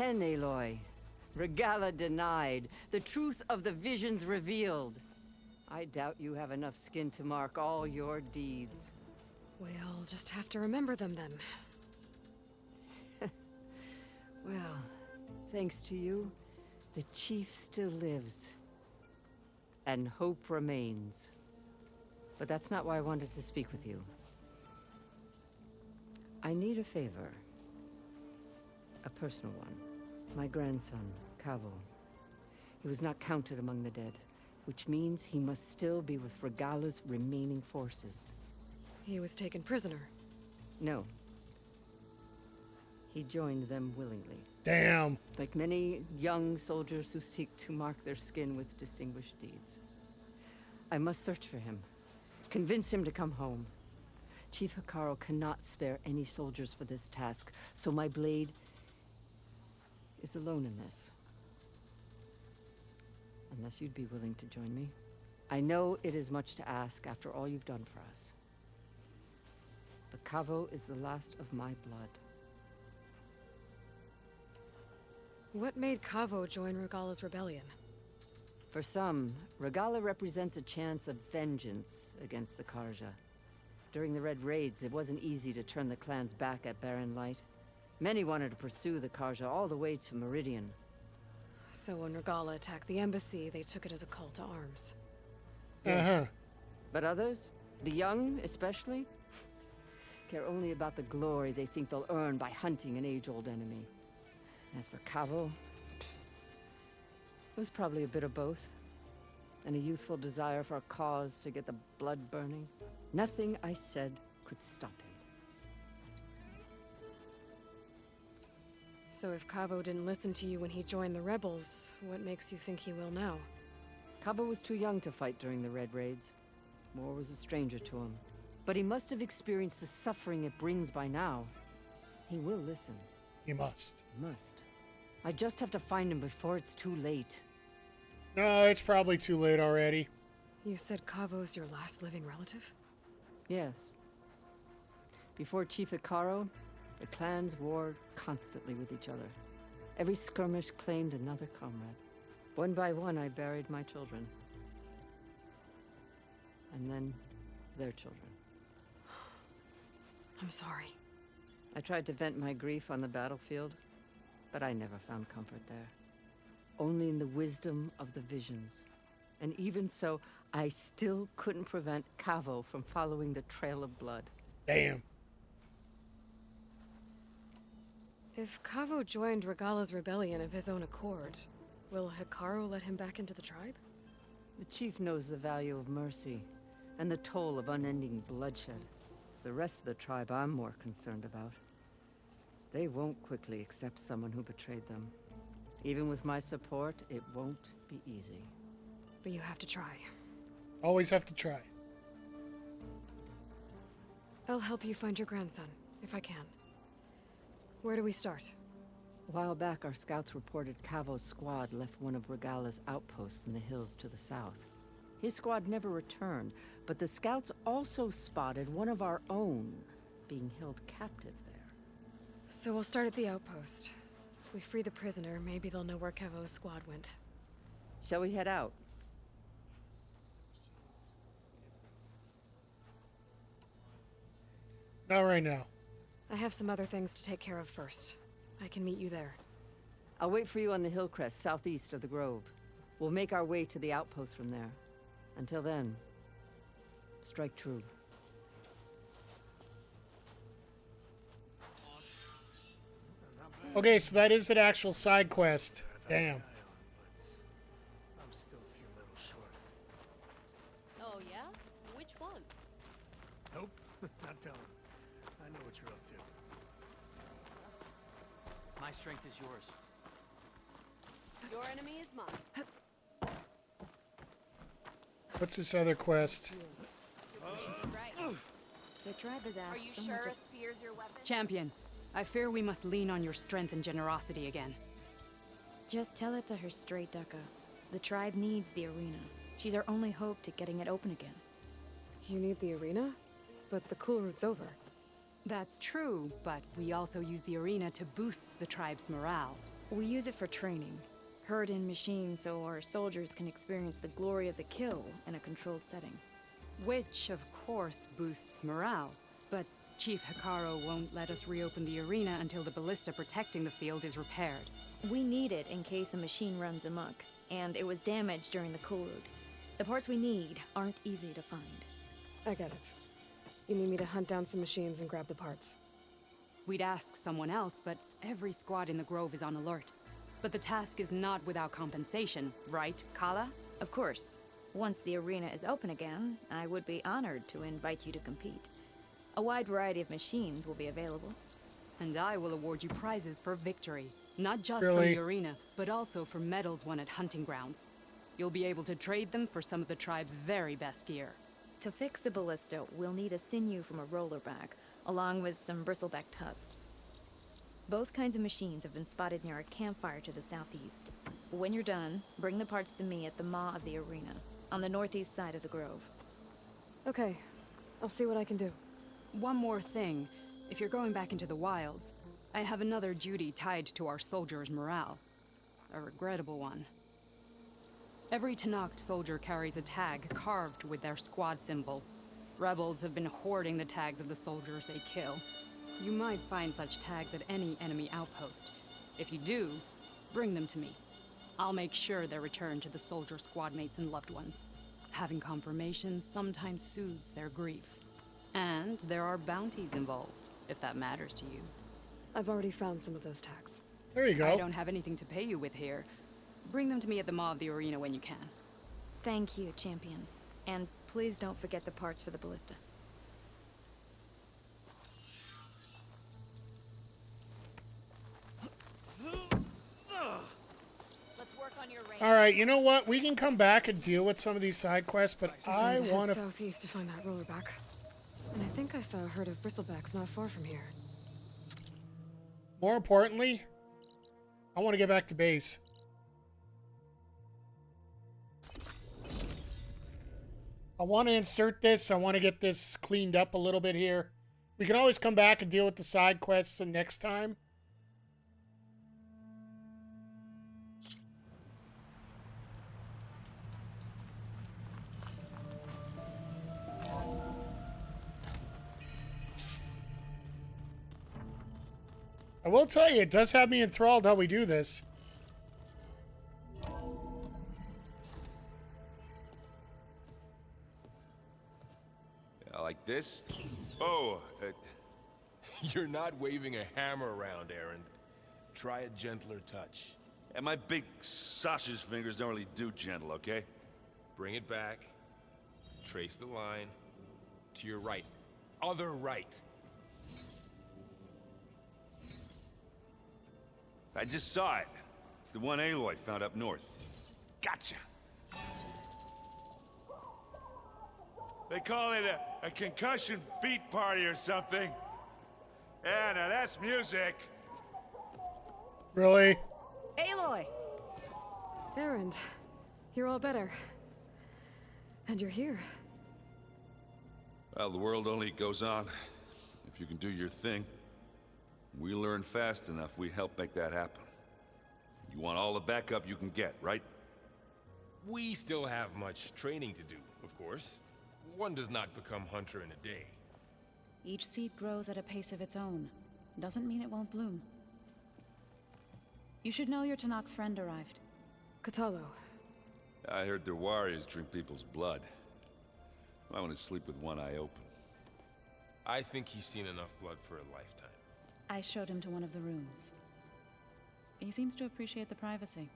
pen, Aloy. Regala denied. The truth of the visions revealed. I doubt you have enough skin to mark all your deeds. We'll just have to remember them then. Well, thanks to you, the chief still lives. And hope remains. But that's not why I wanted to speak with you. I need a favor. A personal one. My grandson, Cavo. He was not counted among the dead, which means he must still be with Regala's remaining forces. He was taken prisoner. No. He joined them willingly. Damn. Like many young soldiers who seek to mark their skin with distinguished deeds. I must search for him. Convince him to come home. Chief Hekarro cannot spare any soldiers for this task, so my blade is alone in this. Unless you'd be willing to join me. I know it is much to ask after all you've done for us. But Cavo is the last of my blood. What made Cavo join Regala's rebellion? For some, Regala represents a chance of vengeance against the Karja. During the Red Raids, it wasn't easy to turn the clans back at Barren Light. Many wanted to pursue the Karja all the way to Meridian. So when Regala attacked the embassy, they took it as a call to arms. Uh-huh. But others, the young especially, care only about the glory they think they'll earn by hunting an age-old enemy. As for Cavo, it was probably a bit of both. And a youthful desire for a cause to get the blood burning. Nothing I said could stop him. So if Cavo didn't listen to you when he joined the rebels, what makes you think he will now? Cavo was too young to fight during the Red Raids. War was a stranger to him. But he must have experienced the suffering it brings by now. He will listen. He must. Must. I just have to find him before it's too late. No, it's probably too late already. You said Cavo's your last living relative? Yes. Before Chief Hekarro, the clans warred constantly with each other. Every skirmish claimed another comrade. One by one, I buried my children. And then, their children. I'm sorry. I tried to vent my grief on the battlefield, but I never found comfort there. Only in the wisdom of the visions. And even so, I still couldn't prevent Cavo from following the trail of blood. Damn. If Cavo joined Regala's rebellion of his own accord, will Hekarro let him back into the tribe? The chief knows the value of mercy, and the toll of unending bloodshed. It's the rest of the tribe I'm more concerned about. They won't quickly accept someone who betrayed them. Even with my support, it won't be easy. But you have to try. Always have to try. I'll help you find your grandson, if I can. Where do we start? A while back, our scouts reported Cavo's squad left one of Regala's outposts in the hills to the south. His squad never returned, but the scouts also spotted one of our own being held captive there. So we'll start at the outpost. If we free the prisoner, maybe they'll know where Cavo's squad went. Shall we head out? Not right now. I have some other things to take care of first. I can meet you there. I'll wait for you on the hill crest southeast of the grove. We'll make our way to the outpost from there. Until then, strike true. Okay, so that is an actual side quest. Damn. I'm still a few levels short. Oh, yeah? Which one? Nope, not telling. I know what you're up to. My strength is yours. Your enemy is mine. What's this other quest? Right. The tribe has asked Are you someone sure to- a spear's your weapon? Champion, I fear we must lean on your strength and generosity again. Just tell it to her straight, Ducka. The tribe needs the arena. She's our only hope to getting it open again. You need the arena? But the cool route's over. That's true, but we also use the arena to boost the tribe's morale. We use it for training. Herd in machines so our soldiers can experience the glory of the kill in a controlled setting. Which, of course, boosts morale. But Chief Hikaru won't let us reopen the arena until the ballista protecting the field is repaired. We need it in case a machine runs amok, and it was damaged during the cool route. The parts we need aren't easy to find. I get it. You need me to hunt down some machines and grab the parts. We'd ask someone else, but every squad in the Grove is on alert. But the task is not without compensation, right, Kala? Of course. Once the arena is open again, I would be honored to invite you to compete. A wide variety of machines will be available. And I will award you prizes for victory. Not just Really? from the arena, but also for medals won at hunting grounds. You'll be able to trade them for some of the tribe's very best gear. To fix the ballista, we'll need a sinew from a rollerback, along with some bristleback tusks. Both kinds of machines have been spotted near a campfire to the southeast. When you're done, bring the parts to me at the maw of the arena, on the northeast side of the grove. Okay, I'll see what I can do. One more thing. If you're going back into the wilds, I have another duty tied to our soldiers' morale. A regrettable one. Every Tenakth soldier carries a tag carved with their squad symbol. Rebels have been hoarding the tags of the soldiers they kill. You might find such tags at any enemy outpost. If you do, bring them to me. I'll make sure they're returned to the soldier squad mates and loved ones. Having confirmation sometimes soothes their grief. And there are bounties involved, if that matters to you. I've already found some of those tags. There you go. I don't have anything to pay you with here. Bring them to me at the maw of the arena when you can. Thank you, champion. And please don't forget the parts for the ballista. Let's work on your range. All right, you know what? We can come back and deal with some of these side quests, but I Head want to... southeast to find that rollerback. And I think I saw a herd of bristlebacks not far from here. More importantly, I want to get back to base. I want to insert this. I want to get this cleaned up a little bit here. We can always come back and deal with the side quests the next time. I will tell you, it does have me enthralled how we do this. Like this? Oh, you're not waving a hammer around, Aaron. Try a gentler touch. And my big sausage fingers don't really do gentle, okay? Bring it back. Trace the line. To your right. Other right. I just saw it. It's the one Aloy found up north. Gotcha! They call it a concussion beat party or something. Yeah, now that's music. Really? Aloy! Erend, you're all better. And you're here. Well, the world only goes on if you can do your thing. We learn fast enough, we help make that happen. You want all the backup you can get, right? We still have much training to do, of course. One does not become hunter in a day. Each seed grows at a pace of its own. Doesn't mean it won't bloom. You should know your Tenakth friend arrived. Katalo. I heard their warriors drink people's blood. I want to sleep with one eye open. I think he's seen enough blood for a lifetime. I showed him to one of the rooms. He seems to appreciate the privacy.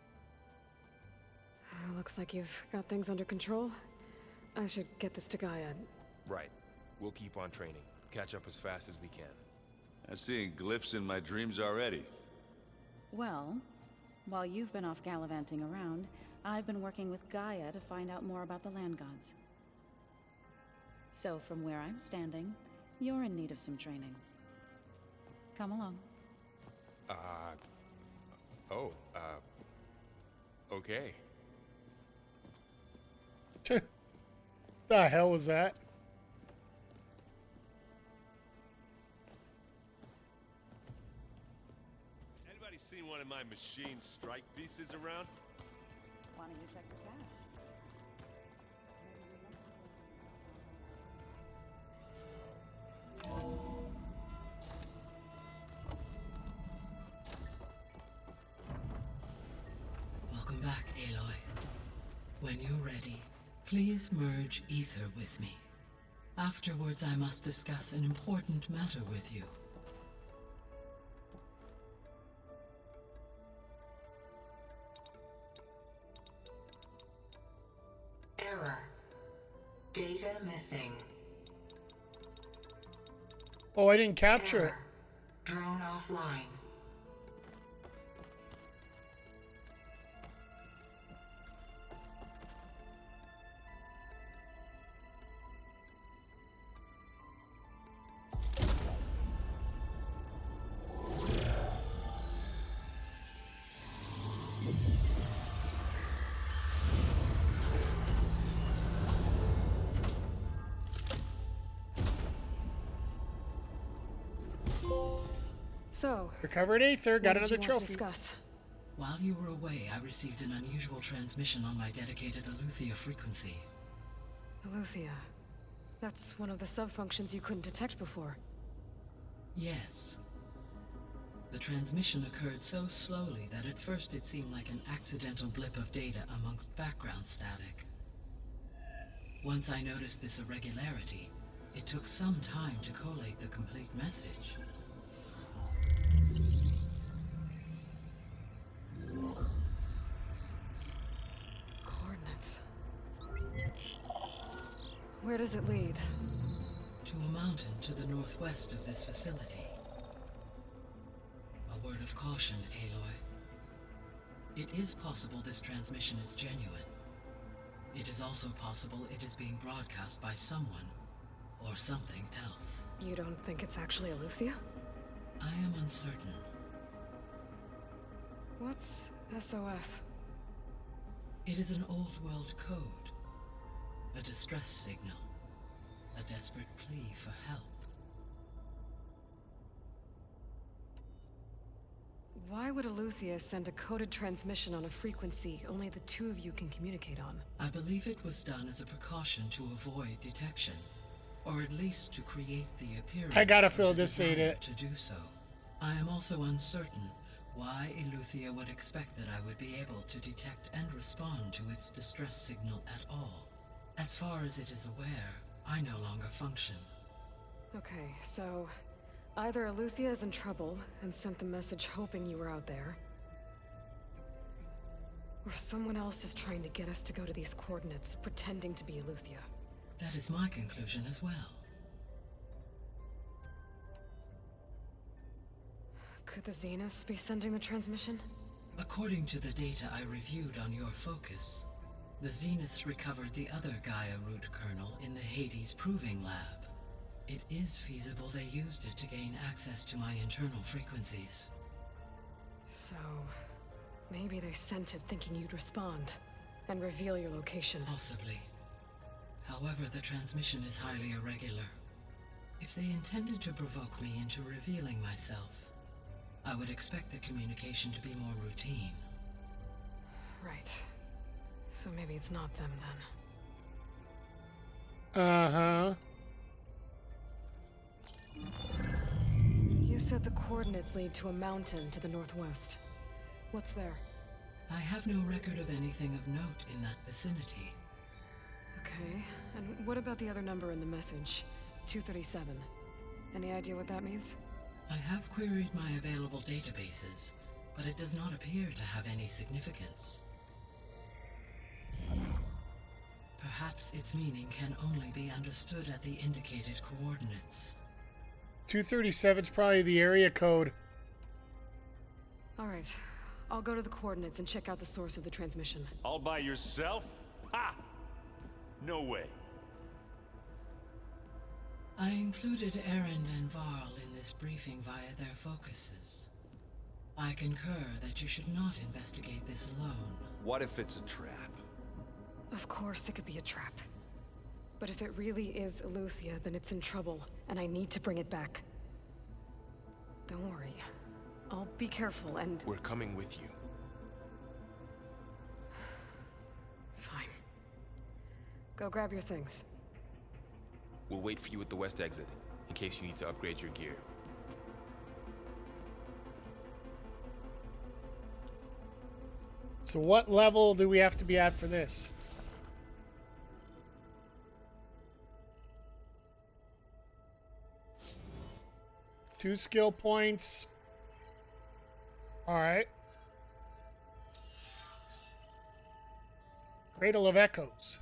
Looks like you've got things under control. I should get this to Gaia. Right. We'll keep on training. Catch up as fast as we can. I'm seeing glyphs in my dreams already. Well, while you've been off gallivanting around, I've been working with Gaia to find out more about the land gods. So from where I'm standing, you're in need of some training. Come along. Okay. The hell was that? Anybody seen one of my machine strike pieces around? Why don't you check the cache? Welcome back, Aloy. When you're ready, please merge ether with me. Afterwards, I must discuss an important matter with you. Error. Data missing. Oh, I didn't capture it. Drone offline. So, Recovered Aether, got what did another you want to trophy. discuss? While you were away, I received an unusual transmission on my dedicated Aletheia frequency. Aletheia. That's one of the sub-functions you couldn't detect before. Yes. The transmission occurred so slowly that at first it seemed like an accidental blip of data amongst background static. Once I noticed this irregularity, it took some time to collate the complete message. Coordinates. Where does it lead? To a mountain to the northwest of this facility. A word of caution, Aloy. It is possible this transmission is genuine. It is also possible it is being broadcast by someone or something else. You don't think it's actually Aletheia? I am uncertain. What's SOS? It is an old world code. A distress signal. A desperate plea for help. Why would Aletheia send a coded transmission on a frequency only the two of you can communicate on? I believe it was done as a precaution to avoid detection. Or at least to create the appearance I gotta of feel the this ain't desire it. to do so. I am also uncertain why Aletheia would expect that I would be able to detect and respond to its distress signal at all. As far as it is aware, I no longer function. Okay, so either Aletheia is in trouble and sent the message hoping you were out there, or someone else is trying to get us to go to these coordinates, pretending to be Aletheia. That is my conclusion as well. Could the Zeniths be sending the transmission? According to the data I reviewed on your focus, the Zeniths recovered the other Gaia root kernel in the Hades Proving Lab. It is feasible they used it to gain access to my internal frequencies. So, maybe they sent it thinking you'd respond and reveal your location. Possibly. However, the transmission is highly irregular. If they intended to provoke me into revealing myself, I would expect the communication to be more routine. Right. So maybe it's not them then. Uh-huh. You said the coordinates lead to a mountain to the northwest. What's there? I have no record of anything of note in that vicinity. Okay, and what about the other number in the message? 237. Any idea what that means? I have queried my available databases, but it does not appear to have any significance. Perhaps its meaning can only be understood at the indicated coordinates. 237 is probably the area code. Alright, I'll go to the coordinates and check out the source of the transmission. All by yourself? Ha! No way. I included Erend and Varl in this briefing via their focuses. I concur that you should not investigate this alone. What if it's a trap? Of course it could be a trap. But if it really is Aletheia, then it's in trouble, and I need to bring it back. Don't worry. I'll be careful and... We're coming with you. Fine. Go grab your things. We'll wait for you at the west exit, in case you need to upgrade your gear. So what level do we have to be at for this? Two skill points. All right. Cradle of Echoes.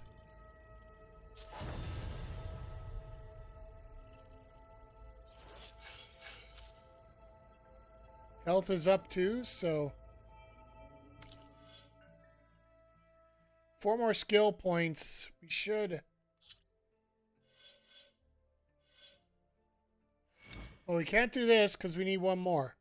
Health is up too, so 4 more skill points. We should. Well, we can't do this because we need 1 more.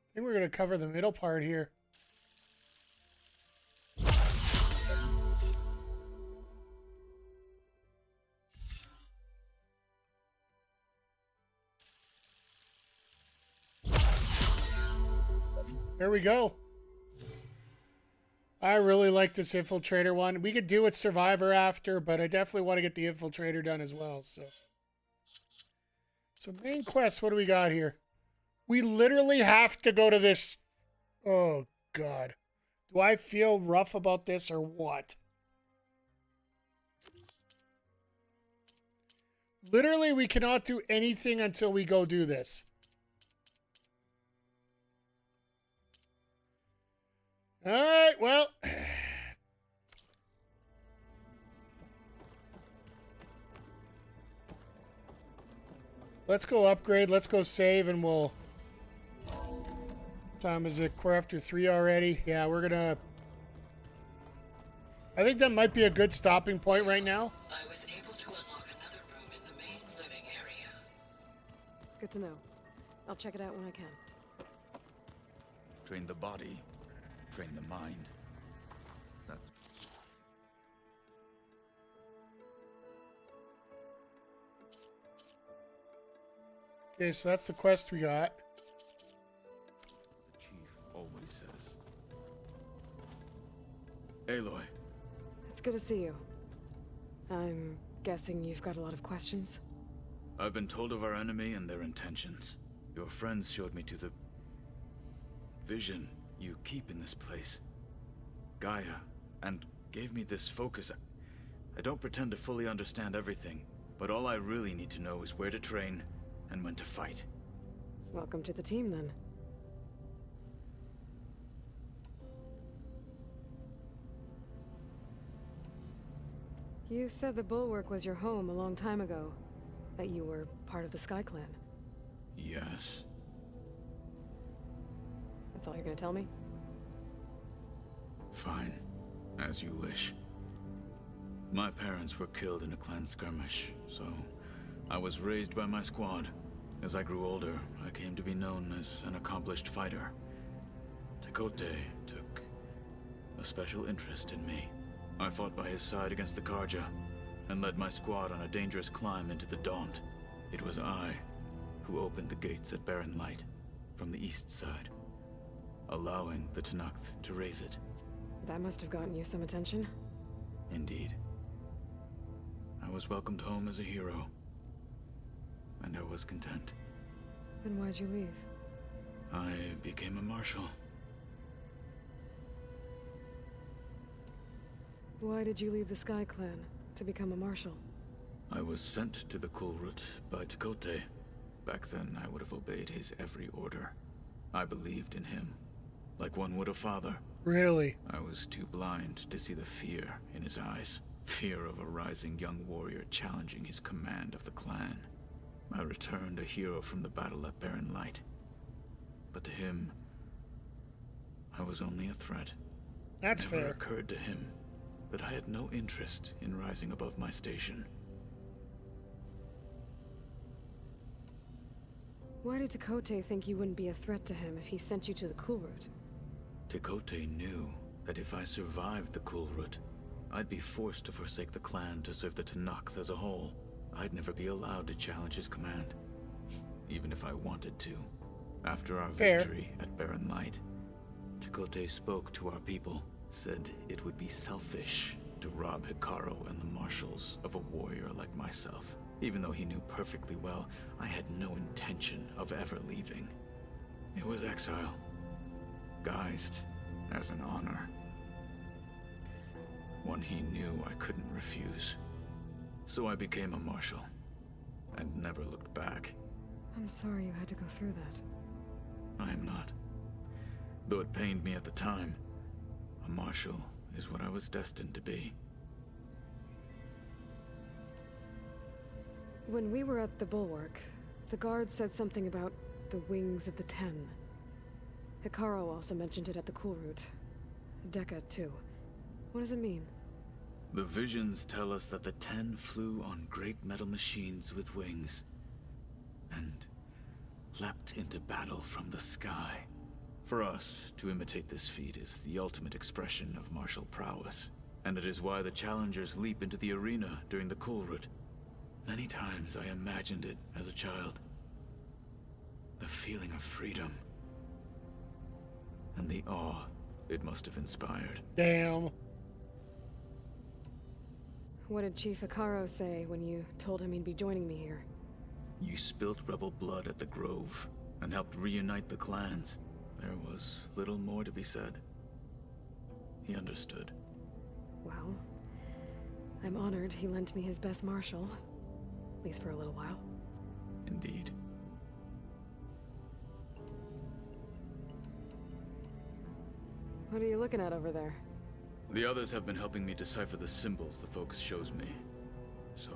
I think we're going to cover the middle part here. There we go. I really like this Infiltrator one. We could do it Survivor after, but I definitely want to get the Infiltrator done as well. So main quest, what do we got here? We literally have to go to this. Oh, God. Do I feel rough about this or what? Literally, we cannot do anything until we go do this. All right, well. Let's go upgrade. Let's go save, and we'll... Time is it? We're after 3 already. Yeah, we're gonna... I think that might be a good stopping point right now. I was able to unlock another room in the main living area. Good to know. I'll check it out when I can. Train the body, train the mind. That's... Okay, so that's the quest we got. Always says. Aloy. It's good to see you. I'm guessing you've got a lot of questions? I've been told of our enemy and their intentions. Your friends showed me to the vision you keep in this place, Gaia, and gave me this focus. I don't pretend to fully understand everything, but all I really need to know is where to train and when to fight. Welcome to the team, then. You said the Bulwark was your home a long time ago. That you were part of the Sky Clan. Yes. That's all you're gonna tell me? Fine. As you wish. My parents were killed in a clan skirmish, so I was raised by my squad. As I grew older, I came to be known as an accomplished fighter. Tekote took a special interest in me. I fought by his side against the Karja, and led my squad on a dangerous climb into the Daunt. It was I who opened the gates at Barren Light, from the east side, allowing the Tenakth to raise it. That must have gotten you some attention. Indeed. I was welcomed home as a hero, and I was content. Then why'd you leave? I became a marshal. Why did you leave the Sky Clan to become a marshal? I was sent to the Kulrut by Tekote. Back then, I would have obeyed his every order. I believed in him, like one would a father. Really? I was too blind to see the fear in his eyes. Fear of a rising young warrior challenging his command of the clan. I returned a hero from the battle at Barren Light. But to him, I was only a threat. That's It never fair. occurred to him that I had no interest in rising above my station. Why did Tekote think you wouldn't be a threat to him if he sent you to the Cool Route? Tekote knew that if I survived the Cool Route, I'd be forced to forsake the clan to serve the Tenakth as a whole. I'd never be allowed to challenge his command, even if I wanted to. After our victory at Barren Light, Tekote spoke to our people, said it would be selfish to rob Hikaru and the marshals of a warrior like myself, even though he knew perfectly well I had no intention of ever leaving. It was exile, guised as an honor. One he knew I couldn't refuse. So I became a marshal, and never looked back. I'm sorry you had to go through that. I am not. Though it pained me at the time, a marshal is what I was destined to be. When we were at the Bulwark, the guard said something about the Wings of the Ten. Hikaru also mentioned it at the Cool Route. Dekka, too. What does it mean? The visions tell us that the Ten flew on great metal machines with wings, and leapt into battle from the sky. For us, to imitate this feat is the ultimate expression of martial prowess, and it is why the challengers leap into the arena during the Cool Route. Many times I imagined it as a child. The feeling of freedom, and the awe it must have inspired. Damn. What did Chief Hikaru say when you told him he'd be joining me here? You spilt rebel blood at the Grove, and helped reunite the clans. There was little more to be said. He understood. Well, I'm honored he lent me his best marshal. At least for a little while. Indeed. What are you looking at over there? The others have been helping me decipher the symbols the focus shows me. So,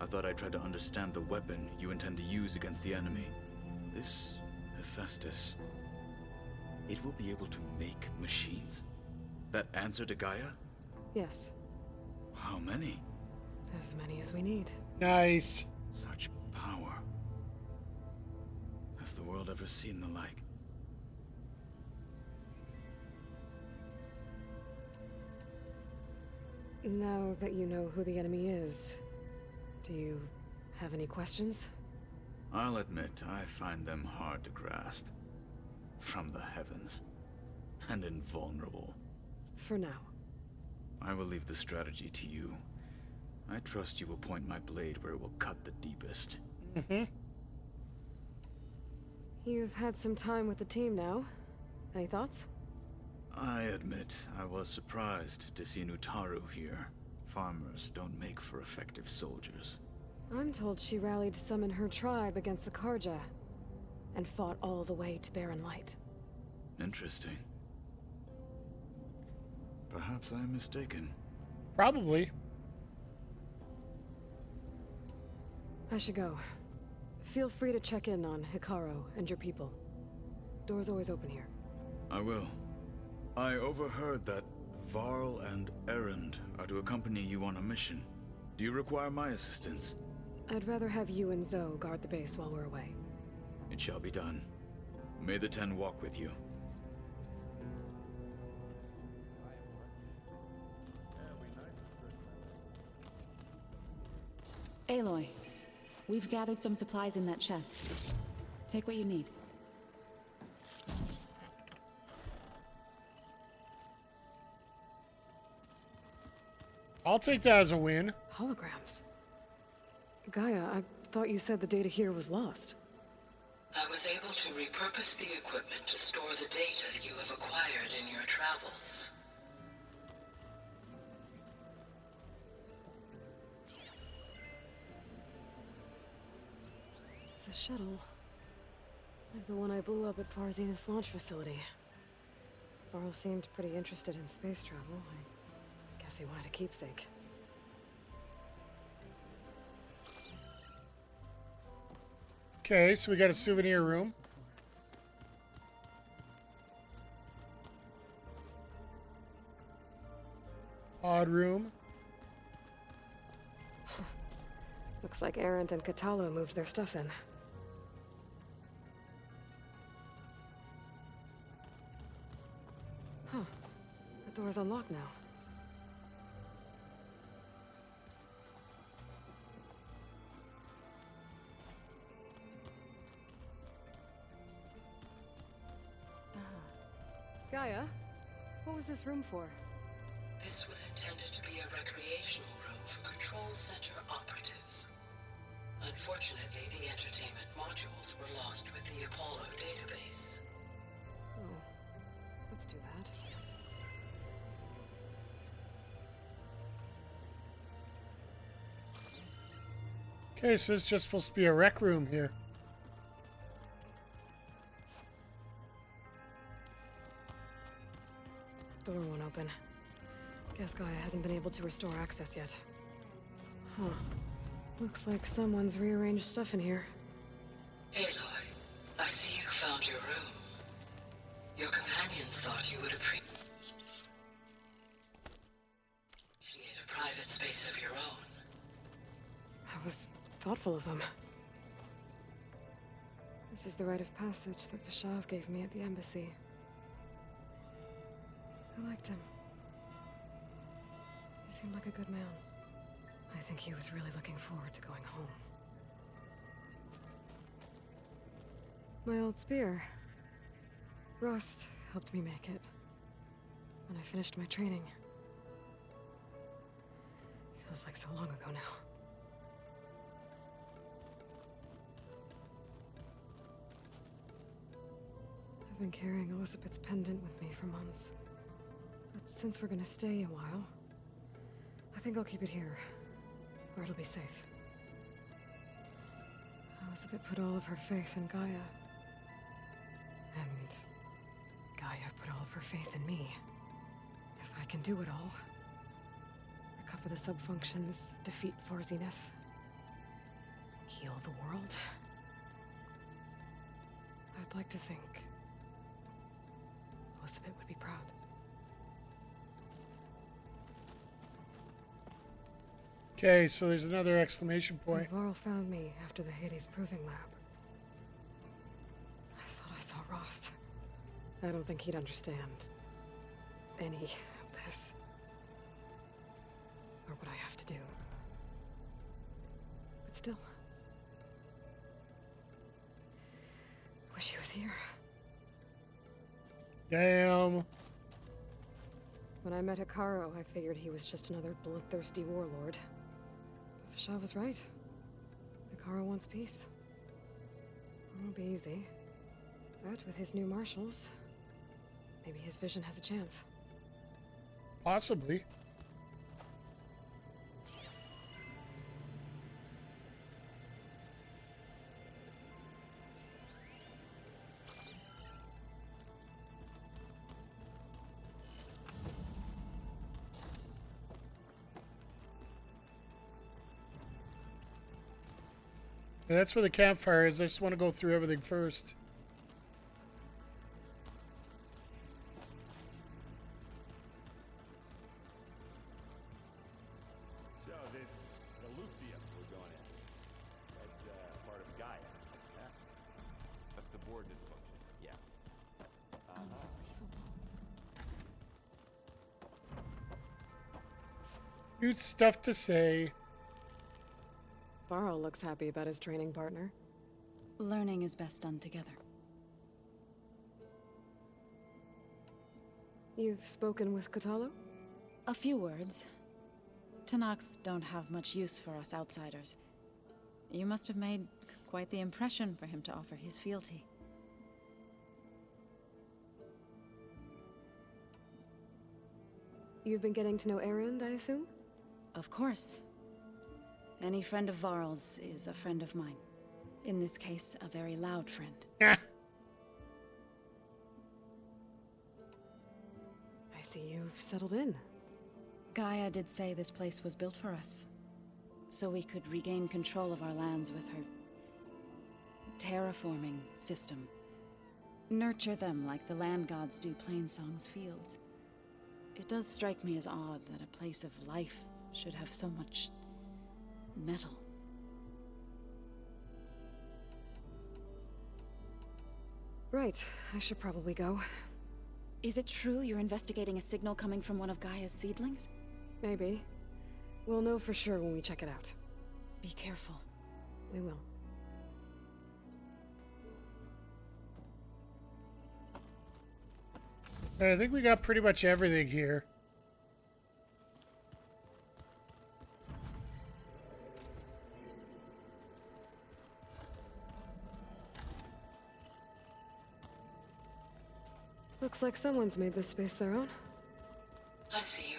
I thought I'd try to understand the weapon you intend to use against the enemy. This Hephaestus, it will be able to make machines that answer to Gaia? Yes. How many? As many as we need. Nice. Such power. Has the world ever seen the like? Now that you know who the enemy is, do you have any questions? I'll admit, I find them hard to grasp. From the heavens. And invulnerable. For now. I will leave the strategy to you. I trust you will point my blade where it will cut the deepest. Mm-hmm. You've had some time with the team now. Any thoughts? I admit, I was surprised to see Nutaru here. Farmers don't make for effective soldiers. I'm told she rallied some in her tribe against the Karja, and fought all the way to Barren Light. Interesting. Perhaps I'm mistaken. Probably. I should go. Feel free to check in on Hikaru and your people. Door's always open here. I will. I overheard that Varl and Erend are to accompany you on a mission. Do you require my assistance? I'd rather have you and Zoe guard the base while we're away. It shall be done. May the Ten walk with you. Aloy, we've gathered some supplies in that chest. Take what you need. I'll take that as a win. Holograms. Gaia, I thought you said the data here was lost. I was able to repurpose the equipment to store the data you have acquired in your travels. It's a shuttle. Like the one I blew up at Far Zenith's launch facility. Varl seemed pretty interested in space travel. I guess he wanted a keepsake. Okay, so we got a souvenir room. Odd room. Looks like Arendt and Katalo moved their stuff in. Huh. The door's unlocked now. Gaia, what was this room for? This was intended to be a recreational room for Control Center operatives. Unfortunately, the entertainment modules were lost with the Apollo database. Oh, that's too bad. Okay, so this is just supposed to be a rec room here. Door won't open. Guess Gaia hasn't been able to restore access yet. Huh. Looks like someone's rearranged stuff in here. Aloy, I see you found your room. Your companions thought you would appreciate a private space of your own. That was thoughtful of them. This is the rite of passage that Vishav gave me at the embassy. I liked him. He seemed like a good man. I think he was really looking forward to going home. My old spear. Rust helped me make it. When I finished my training. Feels like so long ago now. I've been carrying Elizabeth's pendant with me for months. But since we're gonna stay a while, I think I'll keep it here, where it'll be safe. Elizabeth put all of her faith in Gaia. And Gaia put all of her faith in me. If I can do it all, recover the sub-functions, defeat for Zenith, heal the world, I'd like to think Elizabeth would be proud. Okay, so there's another exclamation point. Varl found me after the Hades Proving Lab. I thought I saw Rost. I don't think he'd understand any of this. Or what I have to do. But still. Wish he was here. Damn. When I met Hikaru, I figured he was just another bloodthirsty warlord. But Vishav was right. Hikaru wants peace. It won't be easy. But with his new marshals, maybe his vision has a chance. Possibly. Yeah, that's where the campfire is. I just want to go through everything first. So this Elysium we're going at, that's part of Gaia. Yeah. A subordinate function. Yeah. Huge stuff to say. Varl looks happy about his training partner. Learning is best done together. You've spoken with Katalo? A few words. Tenakth don't have much use for us outsiders. You must have made quite the impression for him to offer his fealty. You've been getting to know Erend, I assume? Of course. Any friend of Varl's is a friend of mine. In this case, a very loud friend. see you've settled in. Gaia did say this place was built for us, so we could regain control of our lands with her terraforming system. Nurture them like the land gods do Plainsong's fields. It does strike me as odd that a place of life should have so much metal. Right, I should probably go. Is it true you're investigating a signal coming from one of Gaia's seedlings? Maybe. We'll know for sure when we check it out. Be careful. We will. I think we got pretty much everything here. Looks like someone's made this space their own. I see you.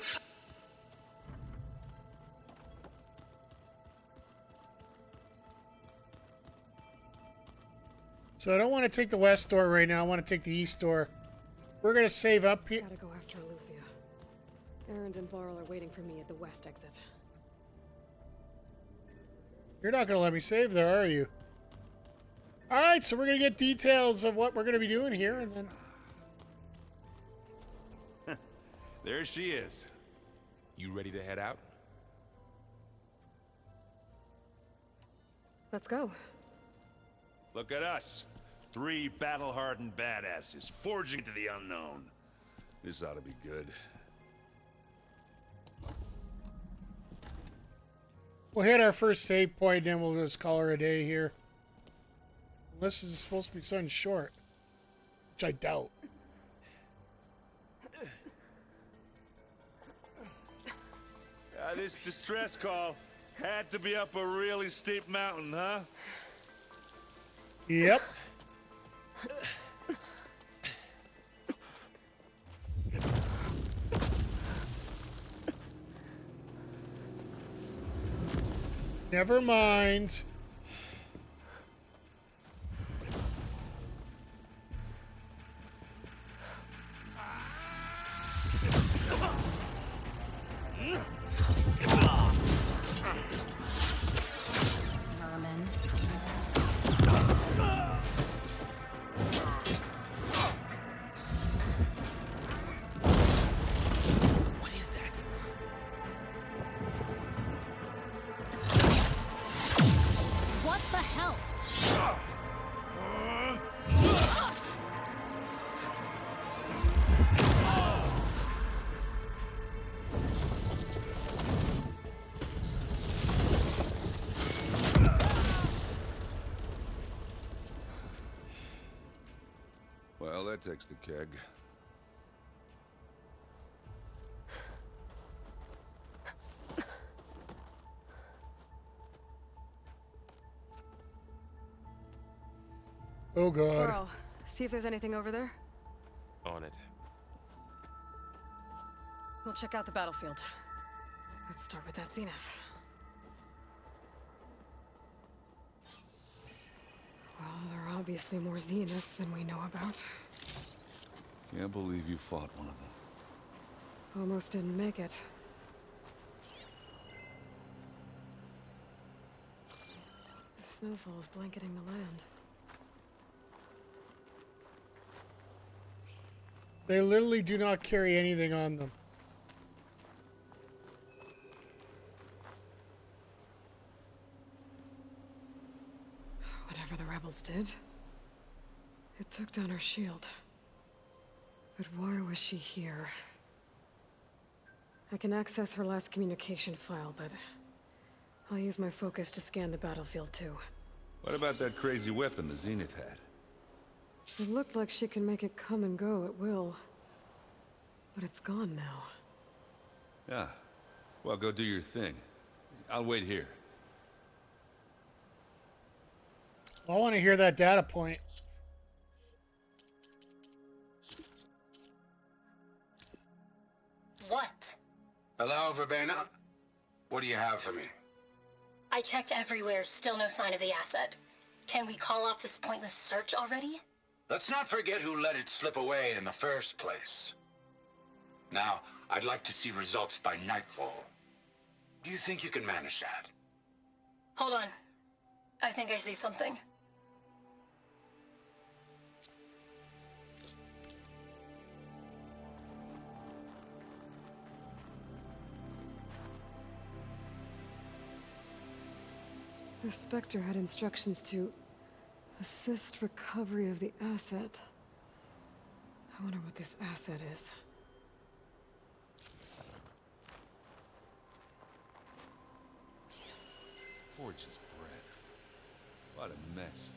So I don't want to take the west door right now. I want to take the east door. We're going to save up here. Gotta go after Aletheia. Erend and Varl are waiting for me at the west exit. You're not going to let me save there, are you? All right, so we're going to get details of what we're going to be doing here, and then... There she is. You ready to head out? Let's go. Look at us. 3 battle-hardened badasses forging into the unknown. This ought to be good. We'll hit our first save point, then we'll just call her a day here. Unless this is supposed to be something short. Which I doubt. This distress call had to be up a really steep mountain, huh? Yep. Never mind. Merman. What is that? What the hell? Well, that takes the keg. Oh, God. Varl, see if there's anything over there. On it. We'll check out the battlefield. Let's start with that Zenith. Well, there are obviously more Zeniths than we know about. Can't believe you fought one of them. Almost didn't make it. The snowfall's blanketing the land. They literally do not carry anything on them. Whatever the rebels did, it took down her shield. But why was she here? I can access her last communication file, but I'll use my focus to scan the battlefield too. What about that crazy weapon the Zenith had? It looked like she can make it come and go at will. But it's gone now. Yeah. Well, go do your thing. I'll wait here. I want to hear that data point. What? Hello, Verbena? What do you have for me? I checked everywhere, still no sign of the asset. Can we call off this pointless search already? Let's not forget who let it slip away in the first place. Now, I'd like to see results by nightfall. Do you think you can manage that? Hold on. I think I see something. The Spectre had instructions to assist recovery of the asset. I wonder what this asset is. Forge's breath. What a mess.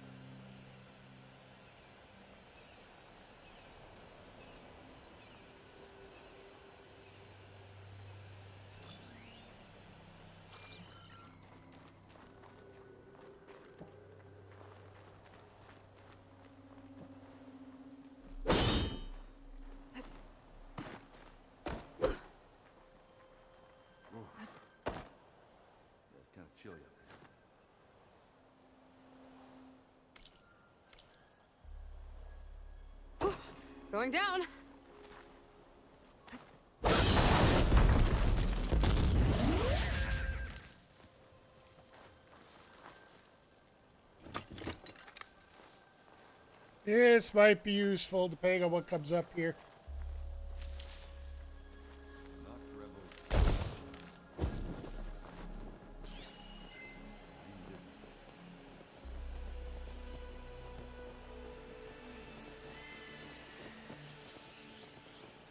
It's kind of chilly up there. Going down. This might be useful depending on what comes up here.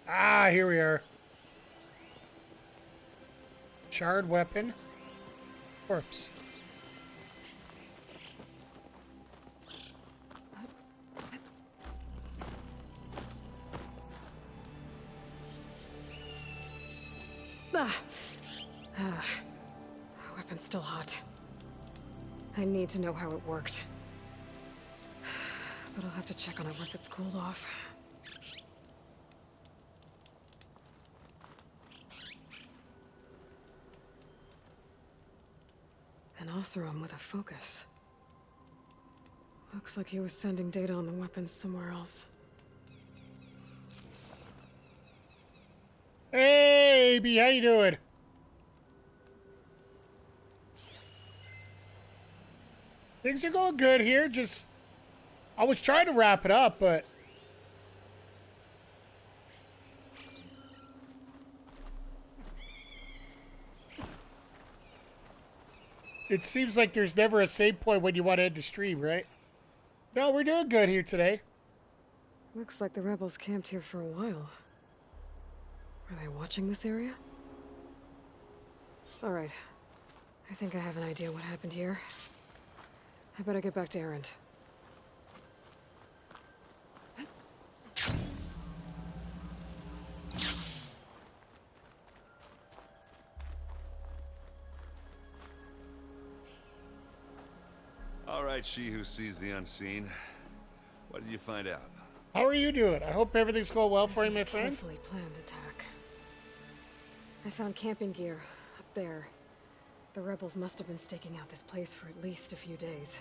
Ah, here we are. Charred weapon. Corpse. Weapon's still hot. I need to know how it worked. But I'll have to check on it once it's cooled off. An Oseram with a focus. Looks like he was sending data on the weapons somewhere else. Hey, AB, how you doing? Things are going good here. Just, I was trying to wrap it up, but it seems like there's never a save point when you want to end the stream, right? No, we're doing good here today. Looks like the rebels camped here for a while. Are they watching this area? All right. I think I have an idea what happened here. I better get back to Erend. All right, she who sees the unseen. What did you find out? How are you doing? I hope everything's going well for you, my This was a friend. carefully planned attack. I found camping gear up there. The rebels must have been staking out this place for at least a few days.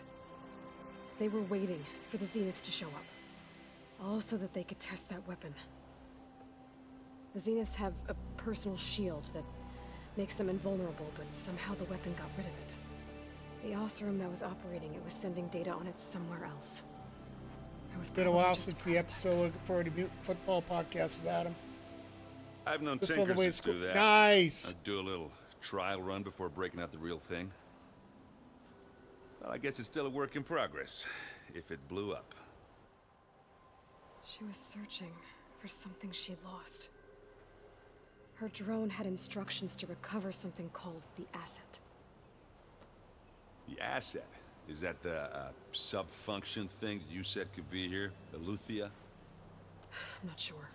They were waiting for the Zeniths to show up. All so that they could test that weapon. The Zeniths have a personal shield that makes them invulnerable, but somehow the weapon got rid of it. The Oseram that was operating it was sending data on it somewhere else. It's been a while since the episode. Looking forward to Mutant Football Podcast with Adam. I've known This is the way tinkers it's to do that. Nice. I'd do a little trial run before breaking out the real thing. Well, I guess it's still a work in progress, if it blew up. She was searching for something she lost. Her drone had instructions to recover something called the asset. The asset? Is that the sub-function thing that you said could be here? The Luthia? I'm not sure.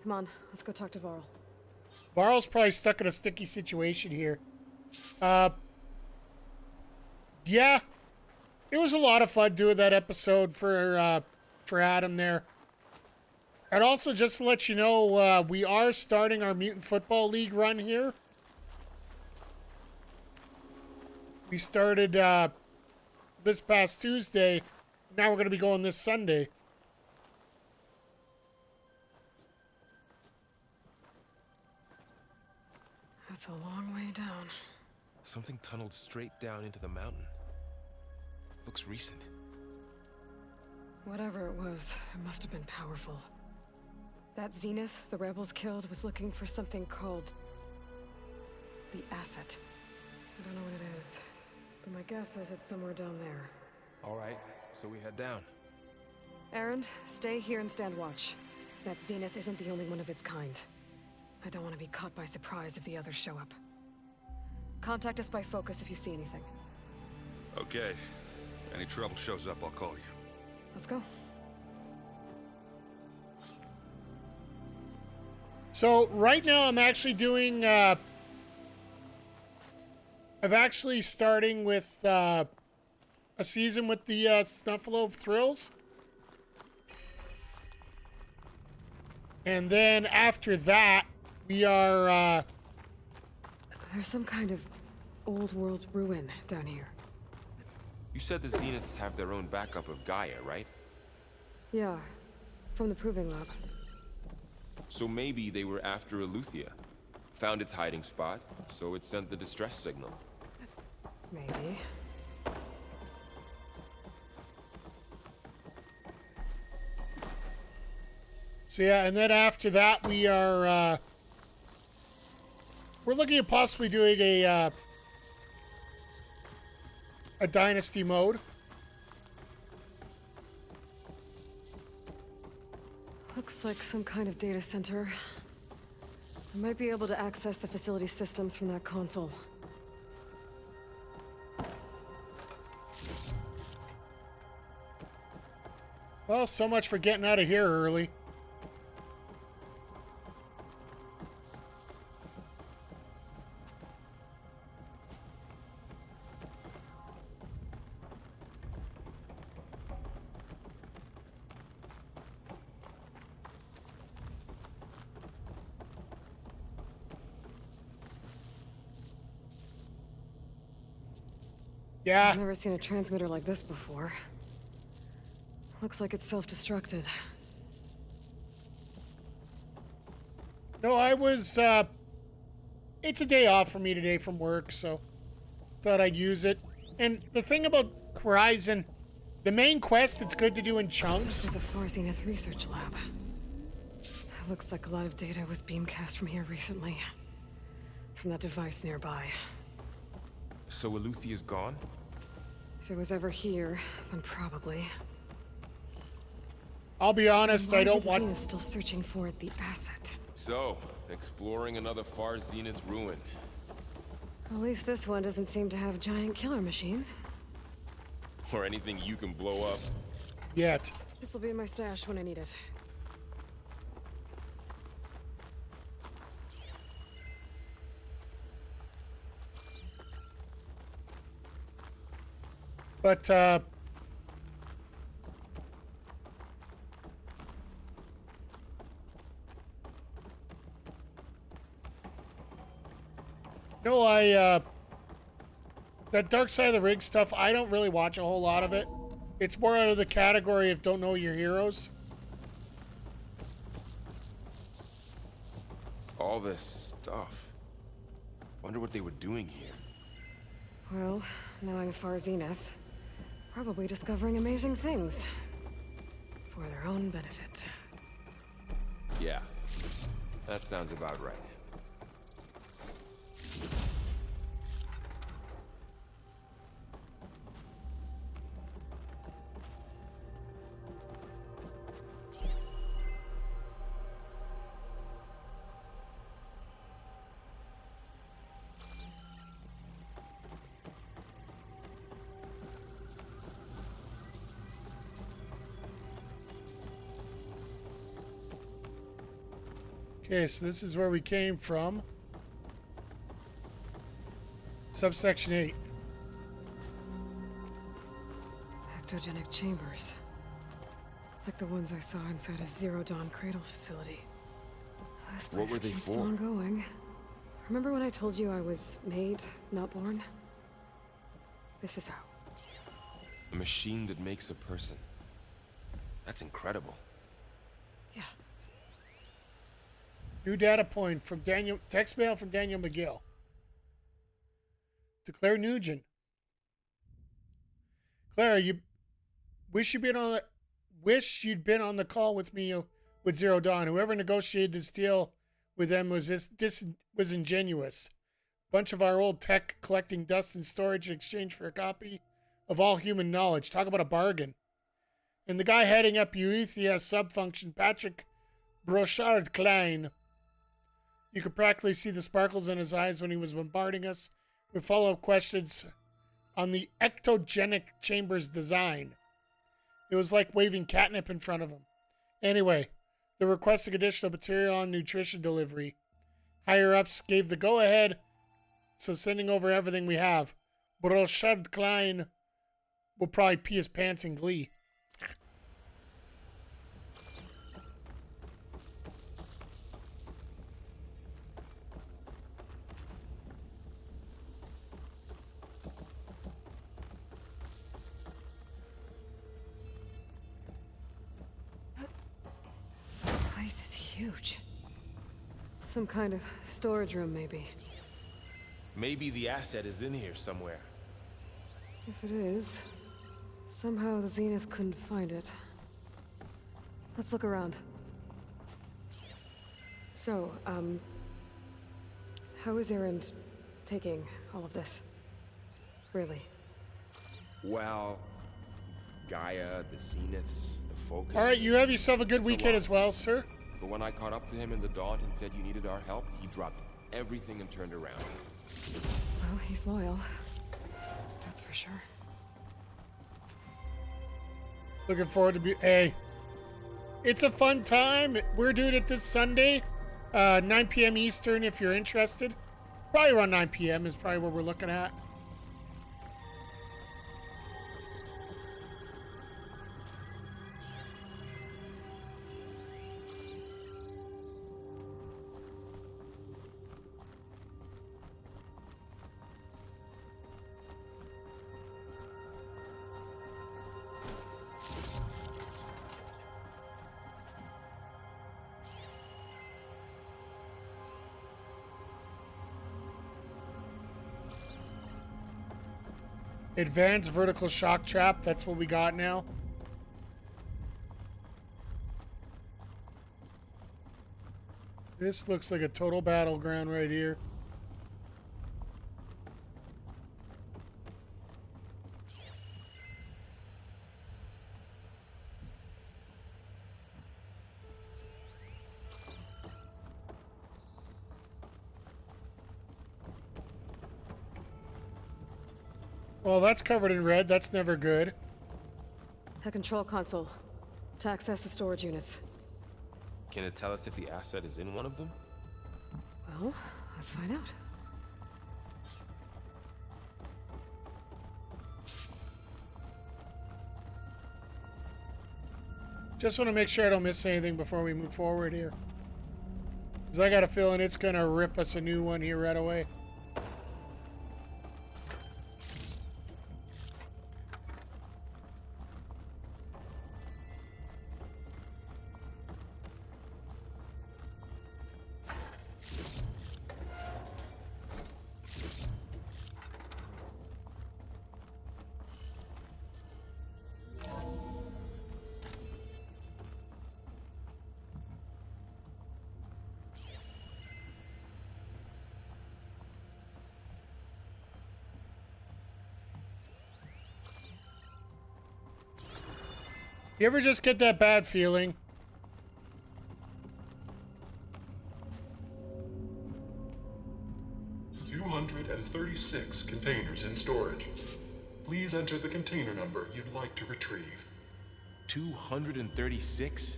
Come on, let's go talk to Varl. Varl's probably stuck in a sticky situation here. Yeah, it was a lot of fun doing that episode for Adam there. And also, just to let you know, we are starting our Mutant Football League run here. We started this past Tuesday. Now we're going to be going this Sunday. way down. Something tunneled straight down into the mountain. Looks recent. Whatever it was, it must have been powerful. That Zenith the rebels killed was looking for something called the asset. I don't know what it is, but my guess is it's somewhere down there. All right, so we head down. Erend, stay here and stand watch. That Zenith isn't the only one of its kind. I don't want to be caught by surprise if the others show up. Contact us by focus if you see anything. Okay. Any trouble shows up, I'll call you. Let's go. So right now I'm actually doing, I'm actually starting with a season with the Snuffalo Thrills. And then after that, we are, There's some kind of old world ruin down here. You said the Zeniths have their own backup of Gaia, right? Yeah, from the proving lab. So maybe they were after Aletheia. Found its hiding spot, so it sent the distress signal. Maybe. so yeah, and then after that we are, we're looking at possibly doing a dynasty mode. Looks like some kind of data center. I might be able to access the facility systems from that console. Well, so much for getting out of here early. Yeah. I've never seen a transmitter like this before. Looks like it's self-destructed. No, I was, it's a day off for me today from work, so thought I'd use it. And the thing about Horizon, the main quest, it's good to do in chunks. There's a Far Zenith research lab. Looks like a lot of data was beamcast from here recently. From that device nearby. So Aletheia's gone? If it was ever here, then probably. I'll be honest, I don't want... Zenith still searching for the asset. So, exploring another Far Zenith's ruin. At least this one doesn't seem to have giant killer machines. Or anything you can blow up. Yet. This will be in my stash when I need it. But, no, that Dark Side of the Rig stuff, I don't really watch a whole lot of it. It's more out of the category of don't know your heroes. All this stuff. Wonder what they were doing here. Well, knowing Far Zenith, probably discovering amazing things. For their own benefit. Yeah, that sounds about right. Okay, so this is where we came from. Subsection 8. Ectogenic chambers. Like the ones I saw inside a Zero Dawn CRADLE facility. This place What were they keeps for? on going. Remember when I told you I was made, not born? This is how. A machine that makes a person. That's incredible. Yeah. New data point from Daniel, text mail from Daniel McGill. to Claire Nugent. Claire, you wish you'd been on the call with me with Zero Dawn. Whoever negotiated this deal with them was ingenuous. Bunch of our old tech collecting dust and storage in exchange for a copy of all human knowledge. Talk about a bargain. And the guy heading up Euthea's subfunction, Patrick Brochard Klein. You could practically see the sparkles in his eyes when he was bombarding us with follow-up questions on the ectogenic chamber's design. It was like waving catnip in front of him. Anyway, the requested additional material and nutrition delivery. Higher-ups gave the go-ahead, so sending over everything we have. Brochard Klein will probably pee his pants in glee. This is huge. Some kind of storage room, maybe. Maybe the asset is in here somewhere. If it is, somehow the Zenith couldn't find it. Let's look around. So, how is Erend taking all of this? Really? Well, Gaia, the Zeniths, the Focus... All right, you have yourself a good weekend as well, sir. But when I caught up to him in the Daunt and said you needed our help, he dropped everything and turned around. Well, he's loyal. That's for sure. Looking forward to hey, it's a fun time. We're doing it this Sunday, 9 p.m. Eastern if you're interested. Probably around 9 p.m. is probably what we're looking at. Advanced vertical shock trap. That's what we got now. This looks like a total battleground right here. Well, that's covered in red. That's never good. A control console to access the storage units. Can it tell us if the asset is in one of them? Well, let's find out. Just want to make sure I don't miss anything before we move forward here. Because I got a feeling it's going to rip us a new one here right away. You ever just get that bad feeling? "236 containers in storage. Please enter the container number you'd like to retrieve." 236?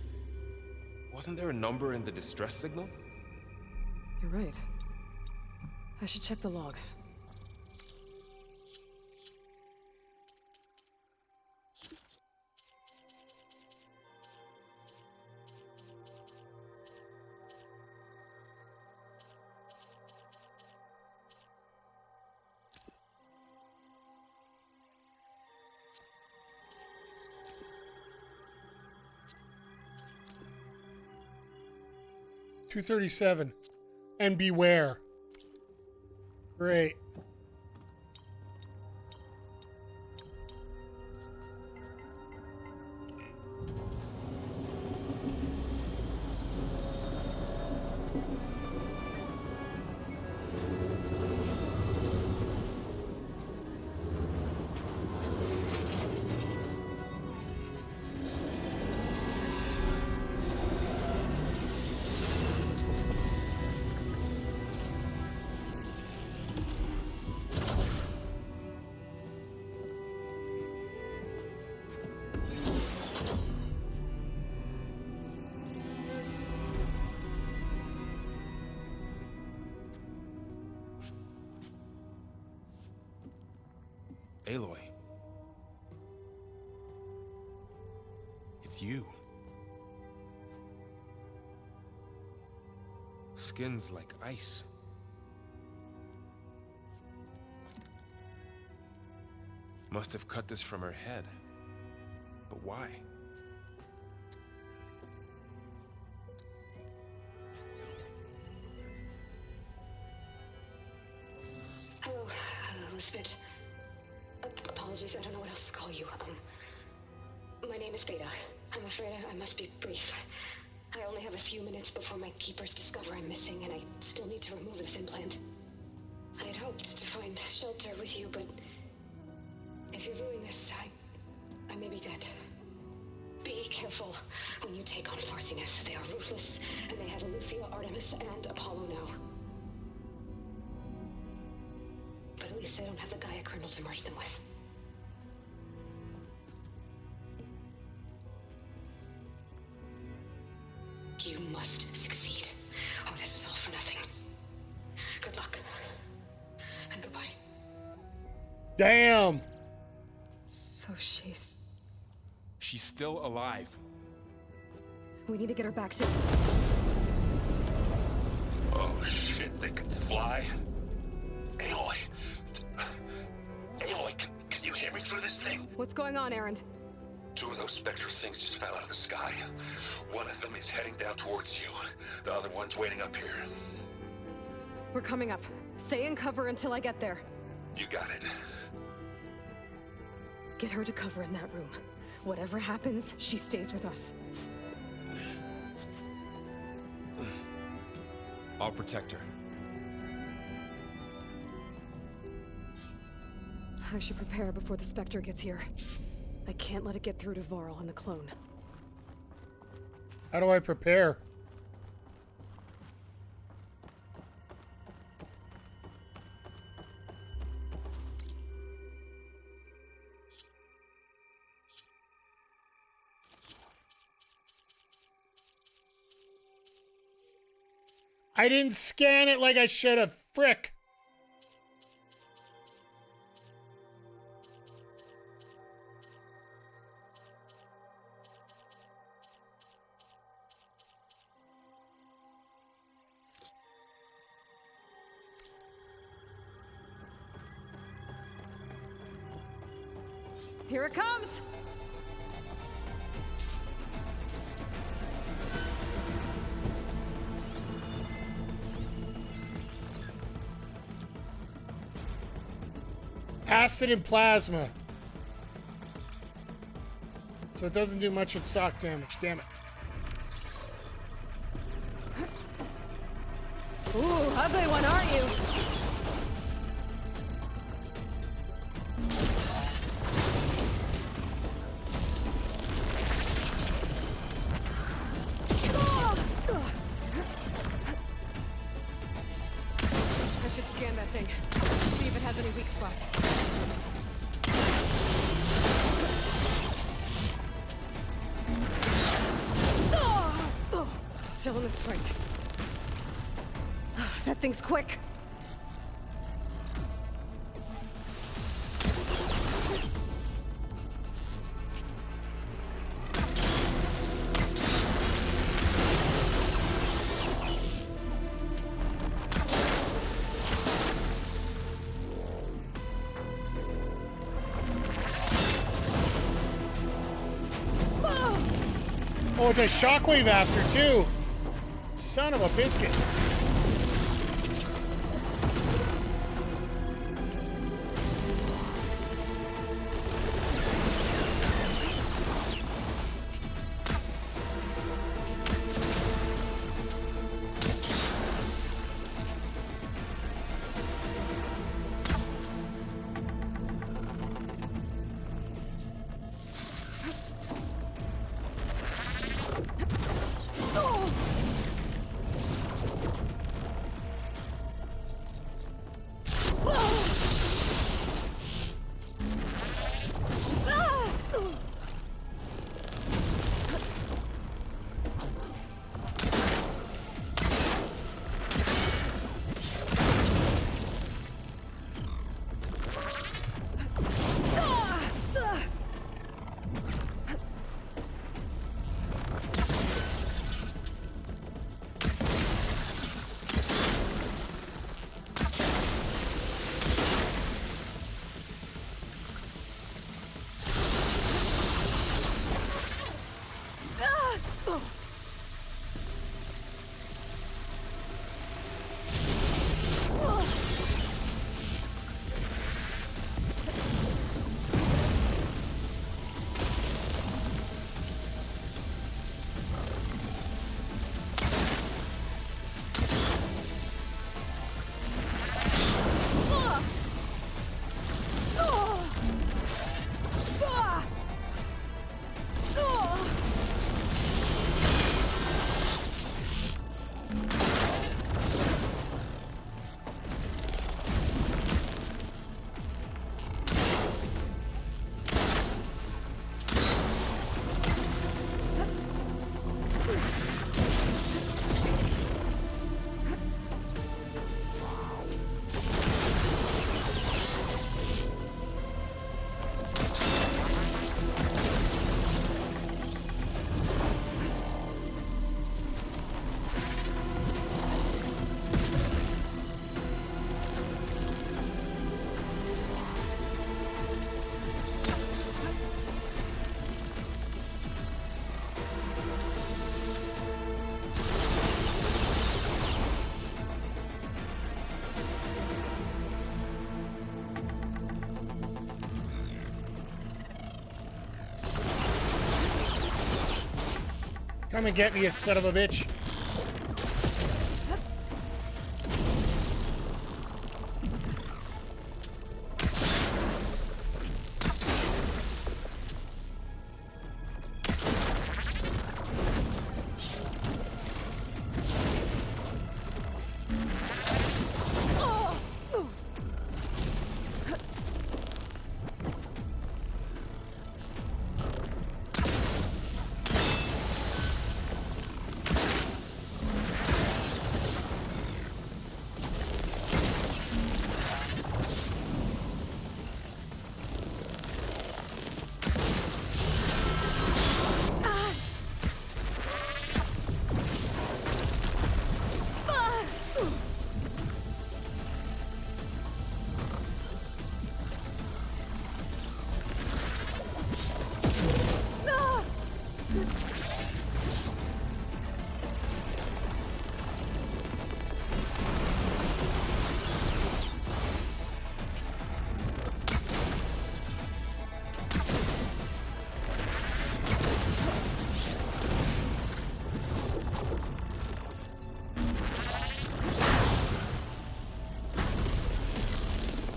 Wasn't there a number in the distress signal? You're right. I should check the log. .237. And beware. Great. Aloy. It's you. Skin's like ice. Must have cut this from her head. But why? Hello, Elizabeth. Apologies, I don't know what else to call you. My name is Veda. I'm afraid I must be brief. I only have a few minutes before my keepers discover I'm missing, and I still need to remove this implant. I had hoped to find shelter with you, but if you're viewing this, I may be dead. Be careful when you take on Far Zeniths. They are ruthless, and they have Aletheia, Artemis, and Apollo now. But at least they don't have the Gaia kernel to merge them with. You must succeed, or this was all for nothing. Good luck. And goodbye. Damn! So she's... She's still alive. We need to get her back to... Oh shit, they can fly? Aloy! Aloy, can you hear me through this thing? What's going on, Erend? 2 of those spectral things just fell out of the sky. One of them is heading down towards you. The other one's waiting up here. We're coming up. Stay in cover until I get there. You got it. Get her to cover in that room. Whatever happens, she stays with us. I'll protect her. I should prepare before the Spectre gets here. I can't let it get through to Varl and the clone. How do I prepare? I didn't scan it like I should have. Frick. Here it comes! Acid and plasma. So it doesn't do much with sock damage, damn it. Ooh, ugly one, aren't you? I should scan that thing. See if it has any weak spots. Still in the sprint. That thing's quick. Oh, it's a shockwave after, too. Son of a biscuit. Come and get me, you son of a bitch.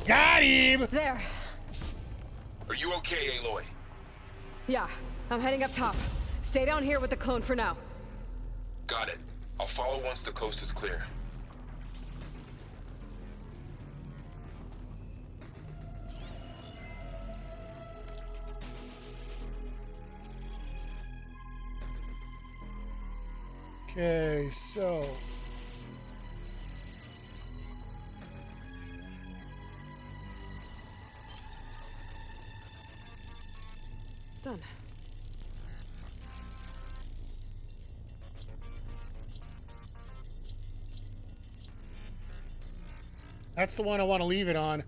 Got him! There. Are you okay, Aloy? Yeah, I'm heading up top. Stay down here with the clone for now. Got it. I'll follow once the coast is clear. Okay, so... Done. That's the one I want to leave it on.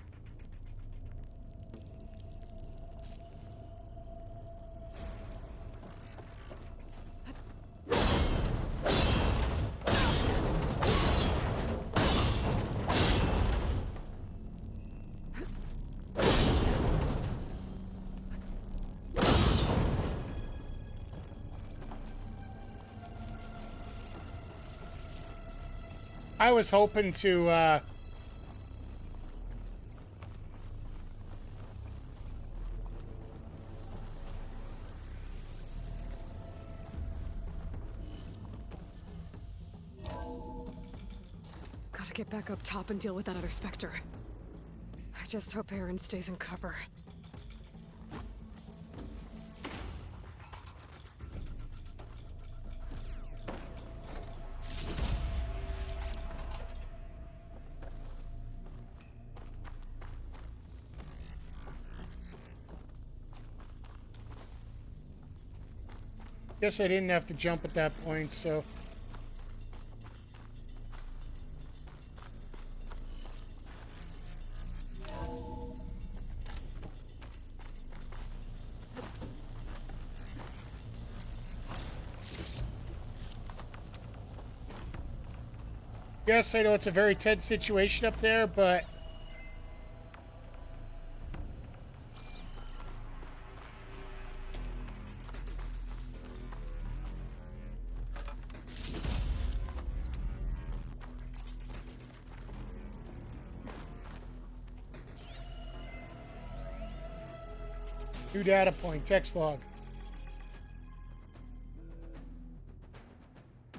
I was hoping to, Gotta get back up top and deal with that other Spectre. I just hope Aaron stays in cover. Guess I didn't have to jump at that point, so... Yes, I know it's a very tense situation up there, but... New data point, text log.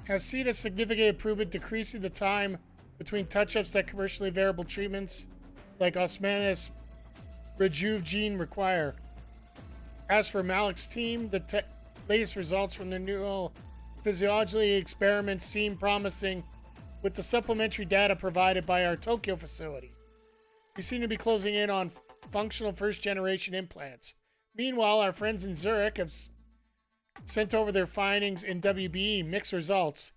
Have seen a significant improvement decreasing the time between touch-ups that commercially available treatments like osmanthus rejuve gene require. As for Malik's team, the latest results from their neural physiology experiments seem promising with the supplementary data provided by our Tokyo facility. We seem to be closing in on functional first-generation implants. Meanwhile, our friends in Zurich have sent over their findings in WBE, mixed results.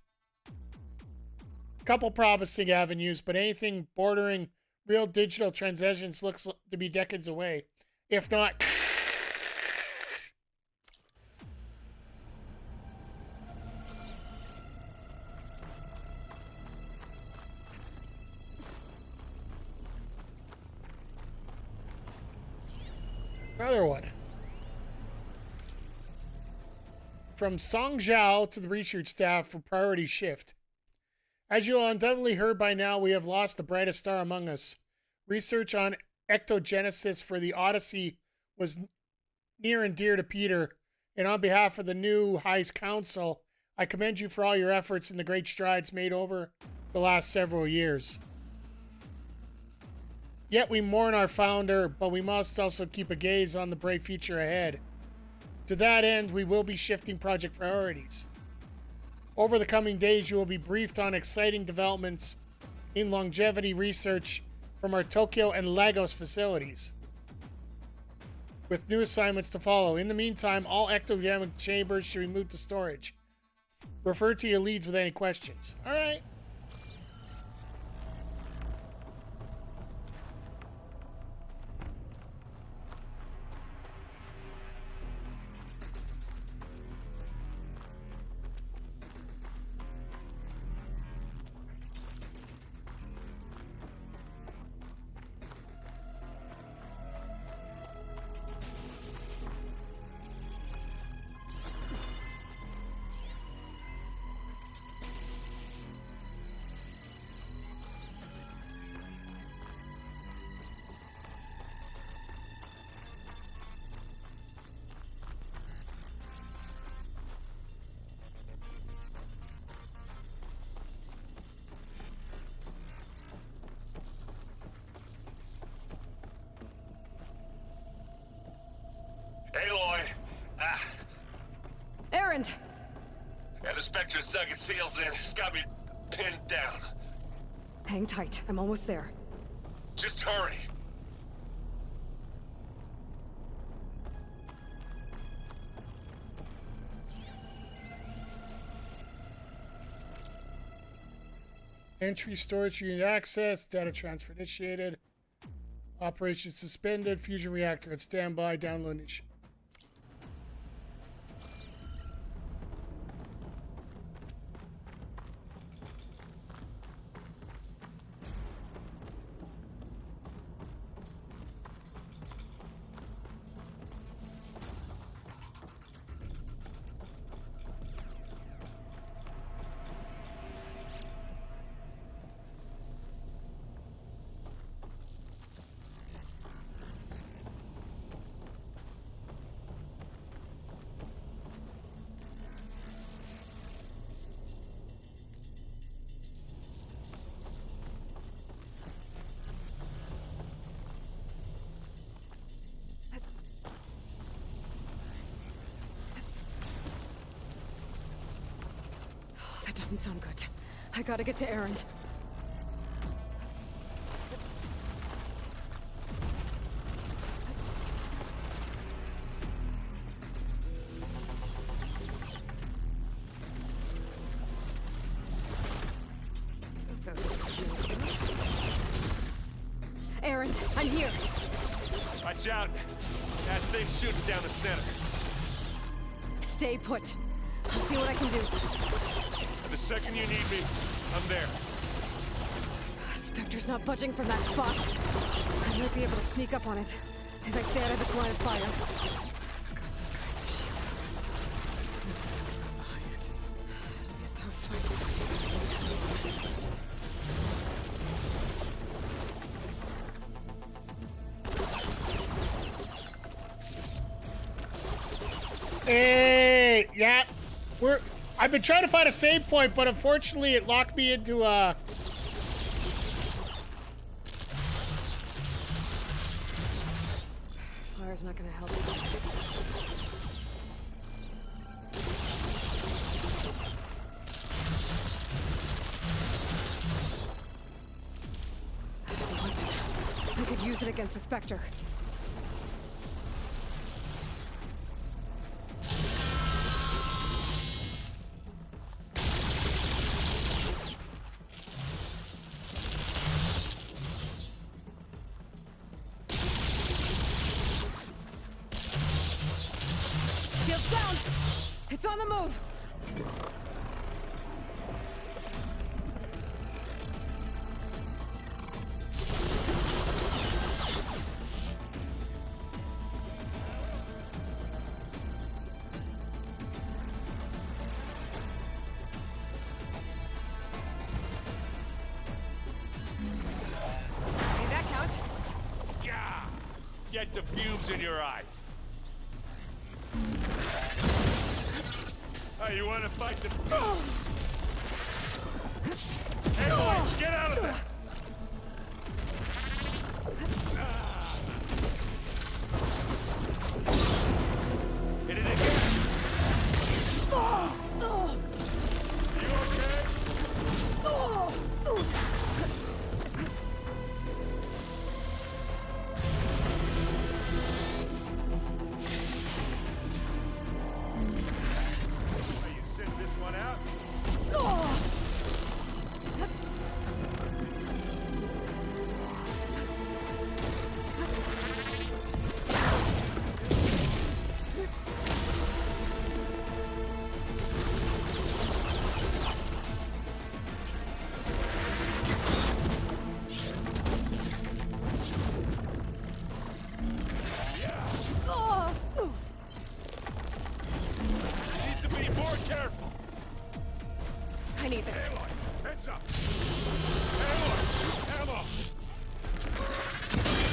Couple promising avenues, but anything bordering real digital transitions looks to be decades away. If not... Another one. from Song Zhao to the research staff for priority shift. As you undoubtedly heard by now, we have lost the brightest star among us. Research on ectogenesis for the Odyssey was near and dear to Peter, and on behalf of the new Heist Council, I commend you for all your efforts and the great strides made over the last several years. Yet we mourn our founder, but we must also keep a gaze on the bright future ahead. To that end, we will be shifting project priorities. Over the coming days, you will be briefed on exciting developments in longevity research from our Tokyo and Lagos facilities, with new assignments to follow. In the meantime, all ectogenic chambers should be moved to storage. Refer to your leads with any questions. All right. Aloy! Erend! And the Spectre's dug its heels in. It's got me pinned down. Hang tight. I'm almost there. Just hurry. Entry storage unit access. Data transfer initiated. Operation suspended. Fusion reactor at standby. Download initiated. That doesn't sound good. I gotta get to Erend. Erend, I'm here. Watch out. That thing's shooting down the center. Stay put. I'll see what I can do. The second you need me, I'm there. Spectre's not budging from that spot. I might be able to sneak up on it if I stay out of its line of fire. It's got some kind of shield. There's something behind it. It'll be a tough fight. Hey, yeah, I've been trying to find a save point, but unfortunately it locked me into Fire's not gonna help. I could use it against the Spectre. Shield's down! It's on the move! Forget the fumes in your eyes. Hey, you wanna fight the fumes? Aloy, get out of there! Hit it again! You okay? You sit this one out? Need to be more careful. I need this. Aloy, heads up. Aloy, ammo.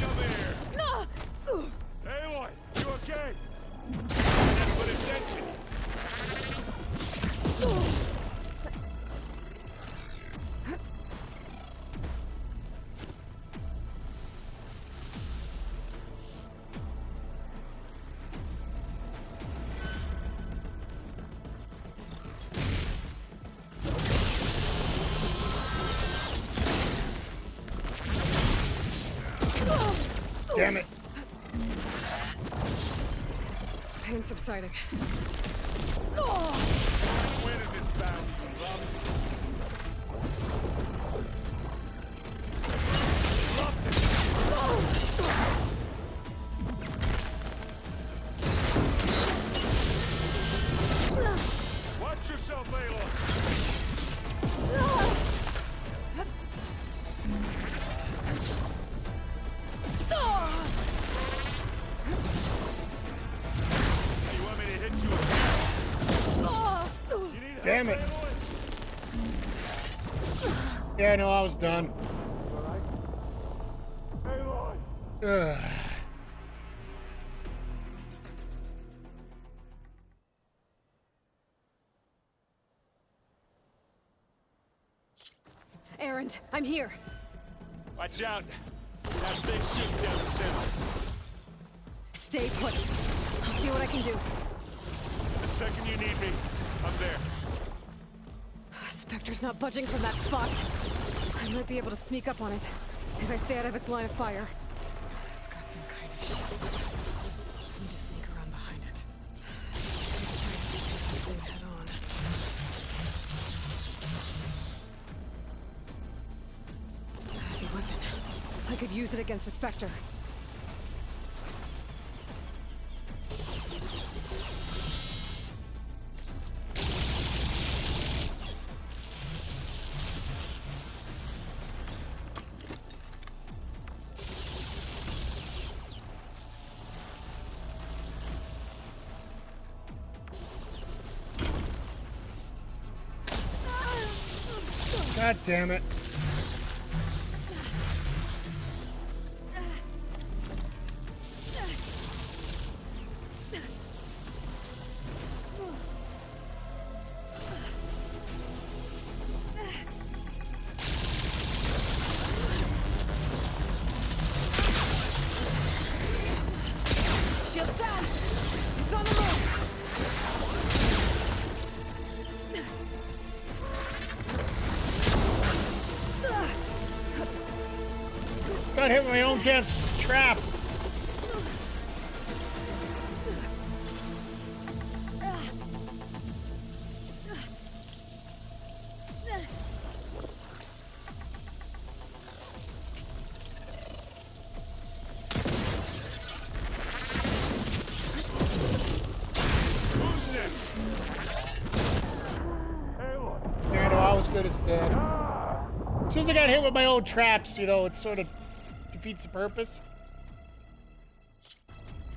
Come here. Aloy, you okay? That's what attention. Damn it. Pain subsiding. When is this bound, love? Watch yourself, Aloy. You want me to hit you again? You need Damn help, it. Aloy? Yeah, no, I was done. Aloy! Ugh. Erend, I'm here. Watch out. That thing shoots down the center. Stay put. I'll see what I can do. The second you need me, I'm there. Spectre's not budging from that spot. I might be able to sneak up on it if I stay out of its line of fire. It's got some kind of shit. I need to sneak around behind it. Head on. The weapon. I could use it against the Spectre. God damn it. Shield down! It's on the move! Got hit with my own damn trap. Yeah, no, I was good as dead. As soon as I got hit with my own traps, you know, it sort of defeats the purpose.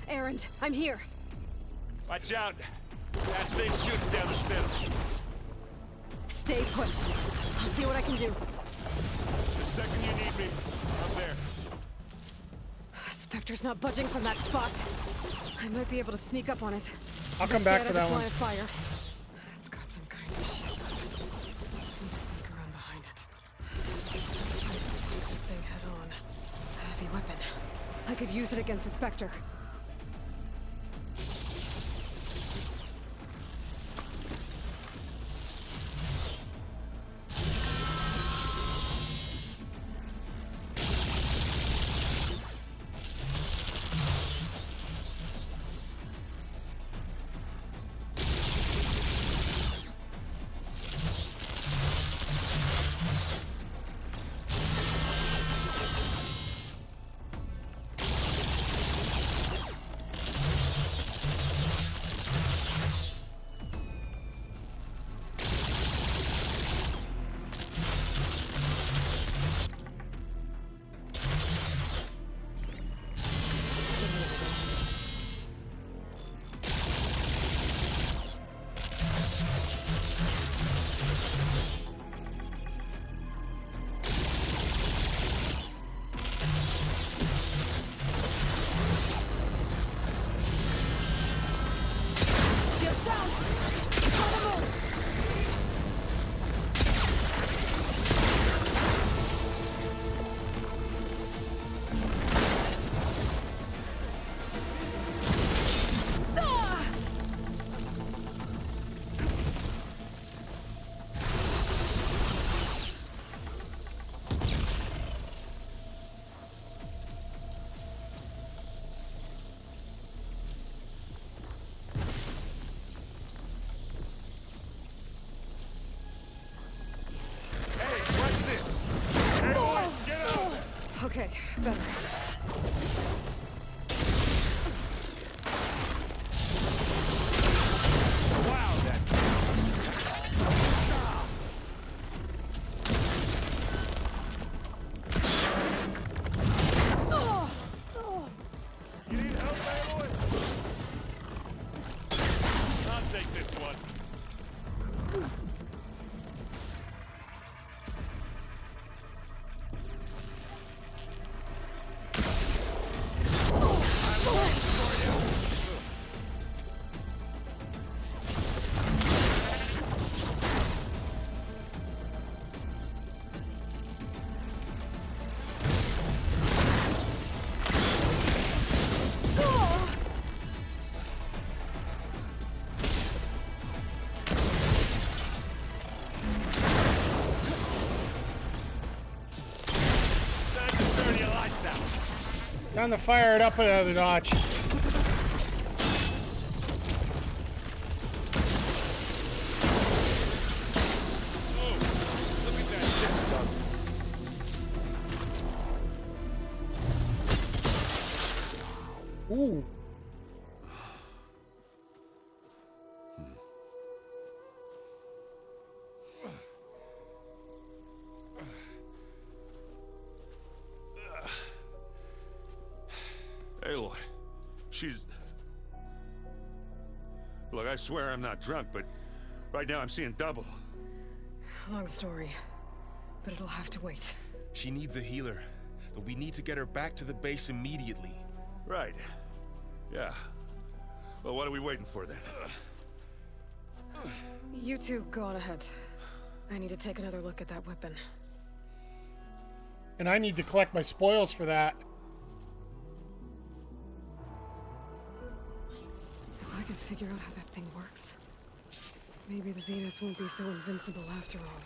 Erend, I'm here. Watch out. That thing shoots down the center. Stay put. I'll see what I can do. The second you need me, I'm there. Spectre's not budging from that spot. I might be able to sneak up on it. I'll come back for that one. Line of fire. It's got some kind of shield. Need to sneak around behind it. Use the thing head on. A heavy weapon. I could use it against the Spectre. Okay, better. Wow, that... You need help, Aloy? I'll take this one. Time to fire it up another notch. Ooh. Aloy, she's... Look, I swear I'm not drunk, but right now I'm seeing double. Long story, but it'll have to wait. She needs a healer, but we need to get her back to the base immediately. Right. Yeah. Well, what are we waiting for then? You two go on ahead. I need to take another look at that weapon. And I need to collect my spoils for that. If I can figure out how that thing works, maybe the Zeniths won't be so invincible after all.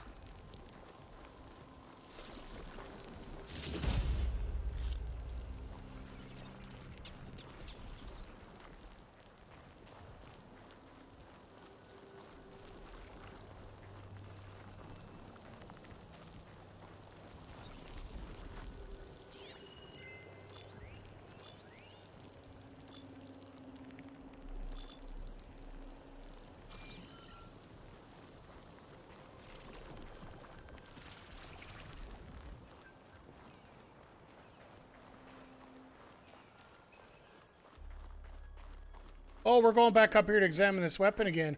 Oh, we're going back up here to examine this weapon again.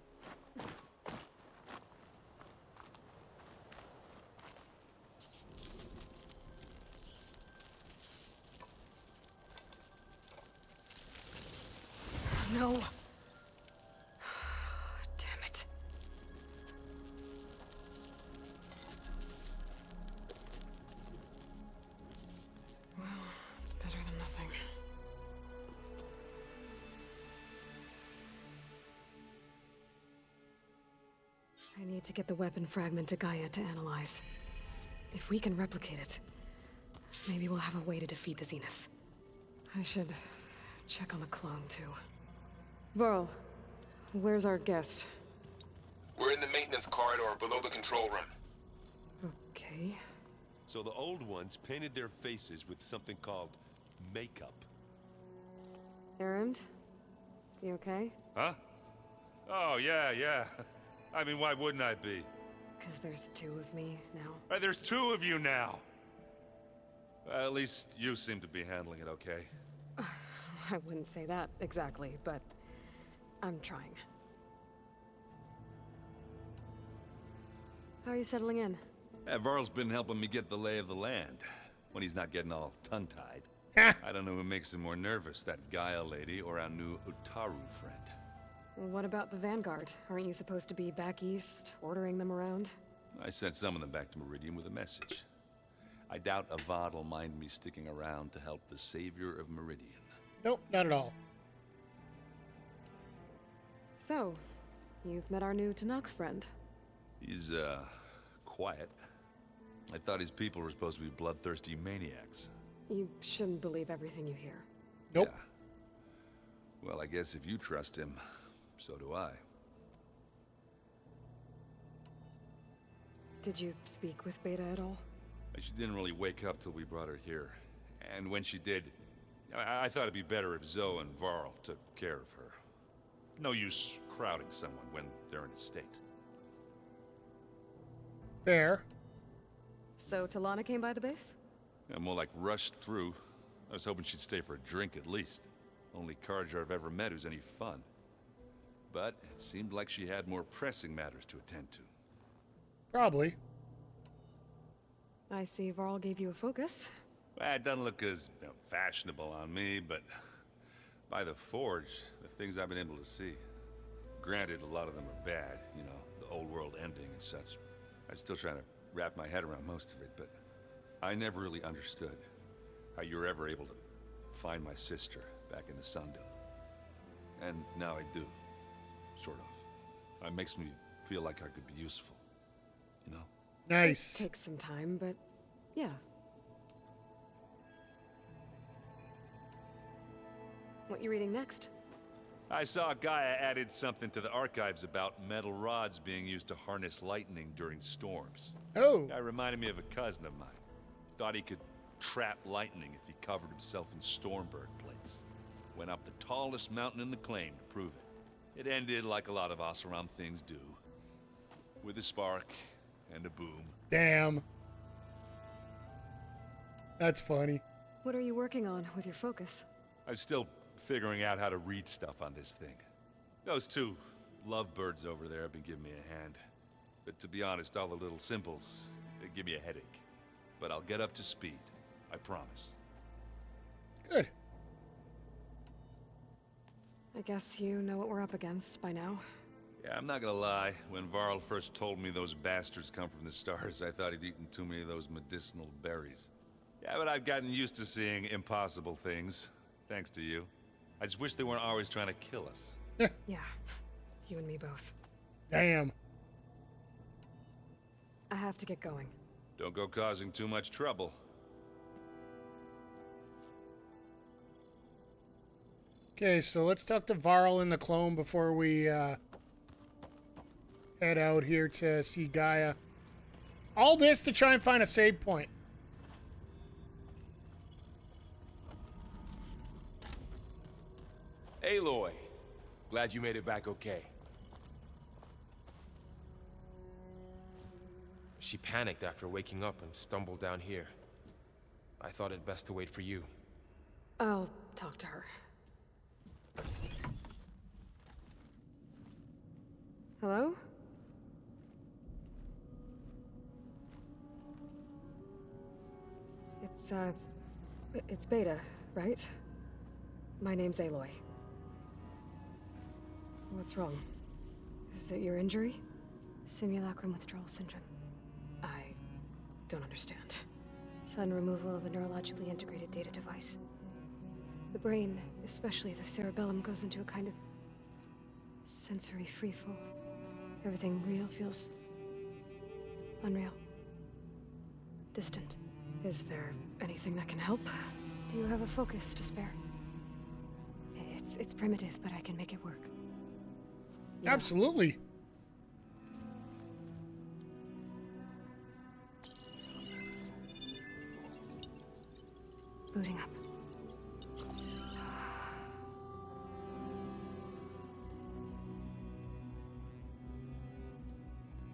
no. Damn it. Well, it's better than nothing. I need to get the weapon fragment to Gaia to analyze. If we can replicate it, maybe we'll have a way to defeat the Zeniths. I should check on the clone, too. Varl, where's our guest? We're in the maintenance corridor below the control room. Okay. So the old ones painted their faces with something called makeup. Erend? You okay? Huh? Oh, yeah. I mean, why wouldn't I be? Because there's two of me now. Right, there's two of you now! Well, at least you seem to be handling it okay. I wouldn't say that exactly, but I'm trying. How are you settling in? Varl's been helping me get the lay of the land, when he's not getting all tongue-tied. I don't know who makes him more nervous, that Gaia lady or our new Utaru friend. Well, what about the Vanguard? Aren't you supposed to be back east, ordering them around? I sent some of them back to Meridian with a message. I doubt Avad will mind me sticking around to help the savior of Meridian. Nope, not at all. So, you've met our new Tanakh friend. He's, quiet. I thought his people were supposed to be bloodthirsty maniacs. You shouldn't believe everything you hear. Nope. Yeah. Well, I guess if you trust him, so do I. Did you speak with Beta at all? She didn't really wake up till we brought her here. And when she did, I thought it'd be better if Zoe and Varl took care of her. No use crowding someone when they're in a state. Fair. So Talana came by the base? Yeah, more like rushed through. I was hoping she'd stay for a drink at least. Only Carja I've ever met who's any fun. But it seemed like she had more pressing matters to attend to. Probably. I see Varl gave you a focus. Well, it doesn't look as fashionable on me, but by the Forge, the things I've been able to see. Granted, a lot of them are bad, you know, the old world ending and such. I'm still trying to wrap my head around most of it, but I never really understood how you were ever able to find my sister back in the Sundom. And now I do, sort of. It makes me feel like I could be useful, you know? Nice. It takes some time, but yeah. What you reading next? I saw Gaia added something to the archives about metal rods being used to harness lightning during storms. Oh. That reminded me of a cousin of mine. Thought he could trap lightning if he covered himself in Stormbird plates. Went up the tallest mountain in the claim to prove it. It ended like a lot of Oseram things do. With a spark and a boom. Damn. That's funny. What are you working on with your focus? I'm still figuring out how to read stuff on this thing. Those two lovebirds over there have been giving me a hand. But to be honest, all the little symbols, they give me a headache. But I'll get up to speed. I promise. Good. I guess you know what we're up against by now. Yeah, I'm not gonna lie. When Varl first told me those bastards come from the stars, I thought he'd eaten too many of those medicinal berries. Yeah, but I've gotten used to seeing impossible things. Thanks to you. I just wish they weren't always trying to kill us. Yeah, you and me both. Damn. I have to get going. Don't go causing too much trouble. Okay, so let's talk to Varl and the clone before we head out here to see Gaia. All this to try and find a save point. Aloy, glad you made it back okay. She panicked after waking up and stumbled down here. I thought it best to wait for you. I'll talk to her. Hello? It's Beta, right? My name's Aloy. What's wrong? Is it your injury? Simulacrum withdrawal syndrome. I don't understand. Sudden removal of a neurologically integrated data device. The brain, especially the cerebellum, goes into a kind of sensory freefall. Everything real feels unreal. Distant. Is there anything that can help? Do you have a focus to spare? It's primitive, but I can make it work. Yeah. Absolutely. Booting up.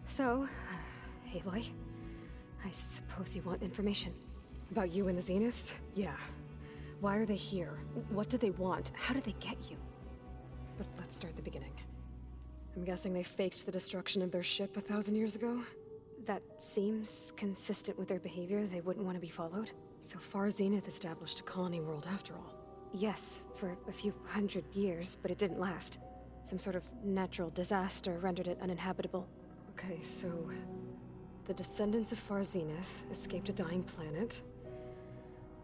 So, Aloy, I suppose you want information. About you and the Zeniths? Yeah. Why are they here? What do they want? How did they get you? But let's start at the beginning. I'm guessing they faked the destruction of their ship 1,000 years ago? That seems consistent with their behavior. They wouldn't want to be followed. So far, Zenith established a colony world after all. Yes, for a few hundred years, but it didn't last. Some sort of natural disaster rendered it uninhabitable. Okay, so the descendants of Far Zenith escaped a dying planet,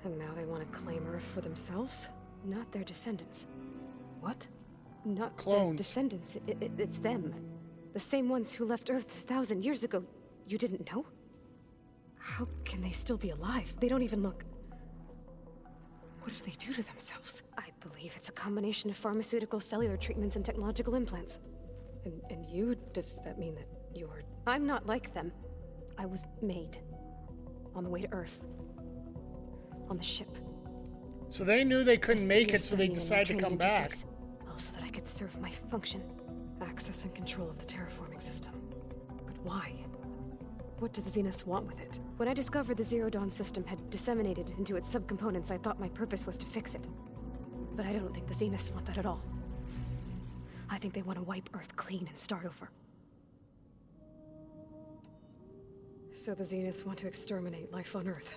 and now they want to claim Earth for themselves? Not their descendants. What? Not clones. Their descendants. It's them. The same ones who left Earth 1,000 years ago. You didn't know? How can they still be alive? They don't even look... What did they do to themselves? I believe it's a combination of pharmaceutical, cellular treatments, and technological implants. And you? Does that mean that you're... I'm not like them. I was made. On the way to Earth. On the ship. So they knew they couldn't make it, so they decided to come back. So that I could serve my function. Access and control of the terraforming system. But why? What did the Zeniths want with it? When I discovered the Zero Dawn system had disseminated into its subcomponents, I thought my purpose was to fix it. But I don't think the Zeniths want that at all. I think they want to wipe Earth clean and start over. So the Zeniths want to exterminate life on Earth.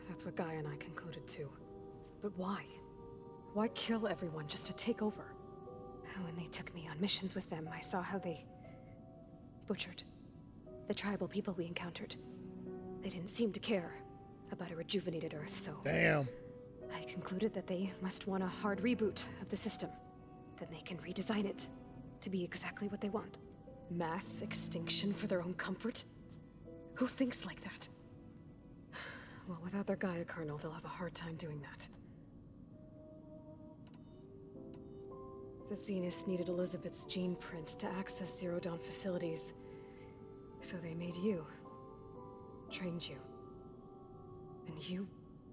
That's what Gaia and I concluded too. But why? Why kill everyone just to take over? When they took me on missions with them, I saw how they butchered the tribal people we encountered. They didn't seem to care about a rejuvenated Earth, so... Damn. I concluded that they must want a hard reboot of the system. Then they can redesign it to be exactly what they want. Mass extinction for their own comfort? Who thinks like that? Well, without their Gaia kernel, they'll have a hard time doing that. The Zeniths needed Elizabeth's gene print to access Zero Dawn facilities. So they made you. Trained you. And you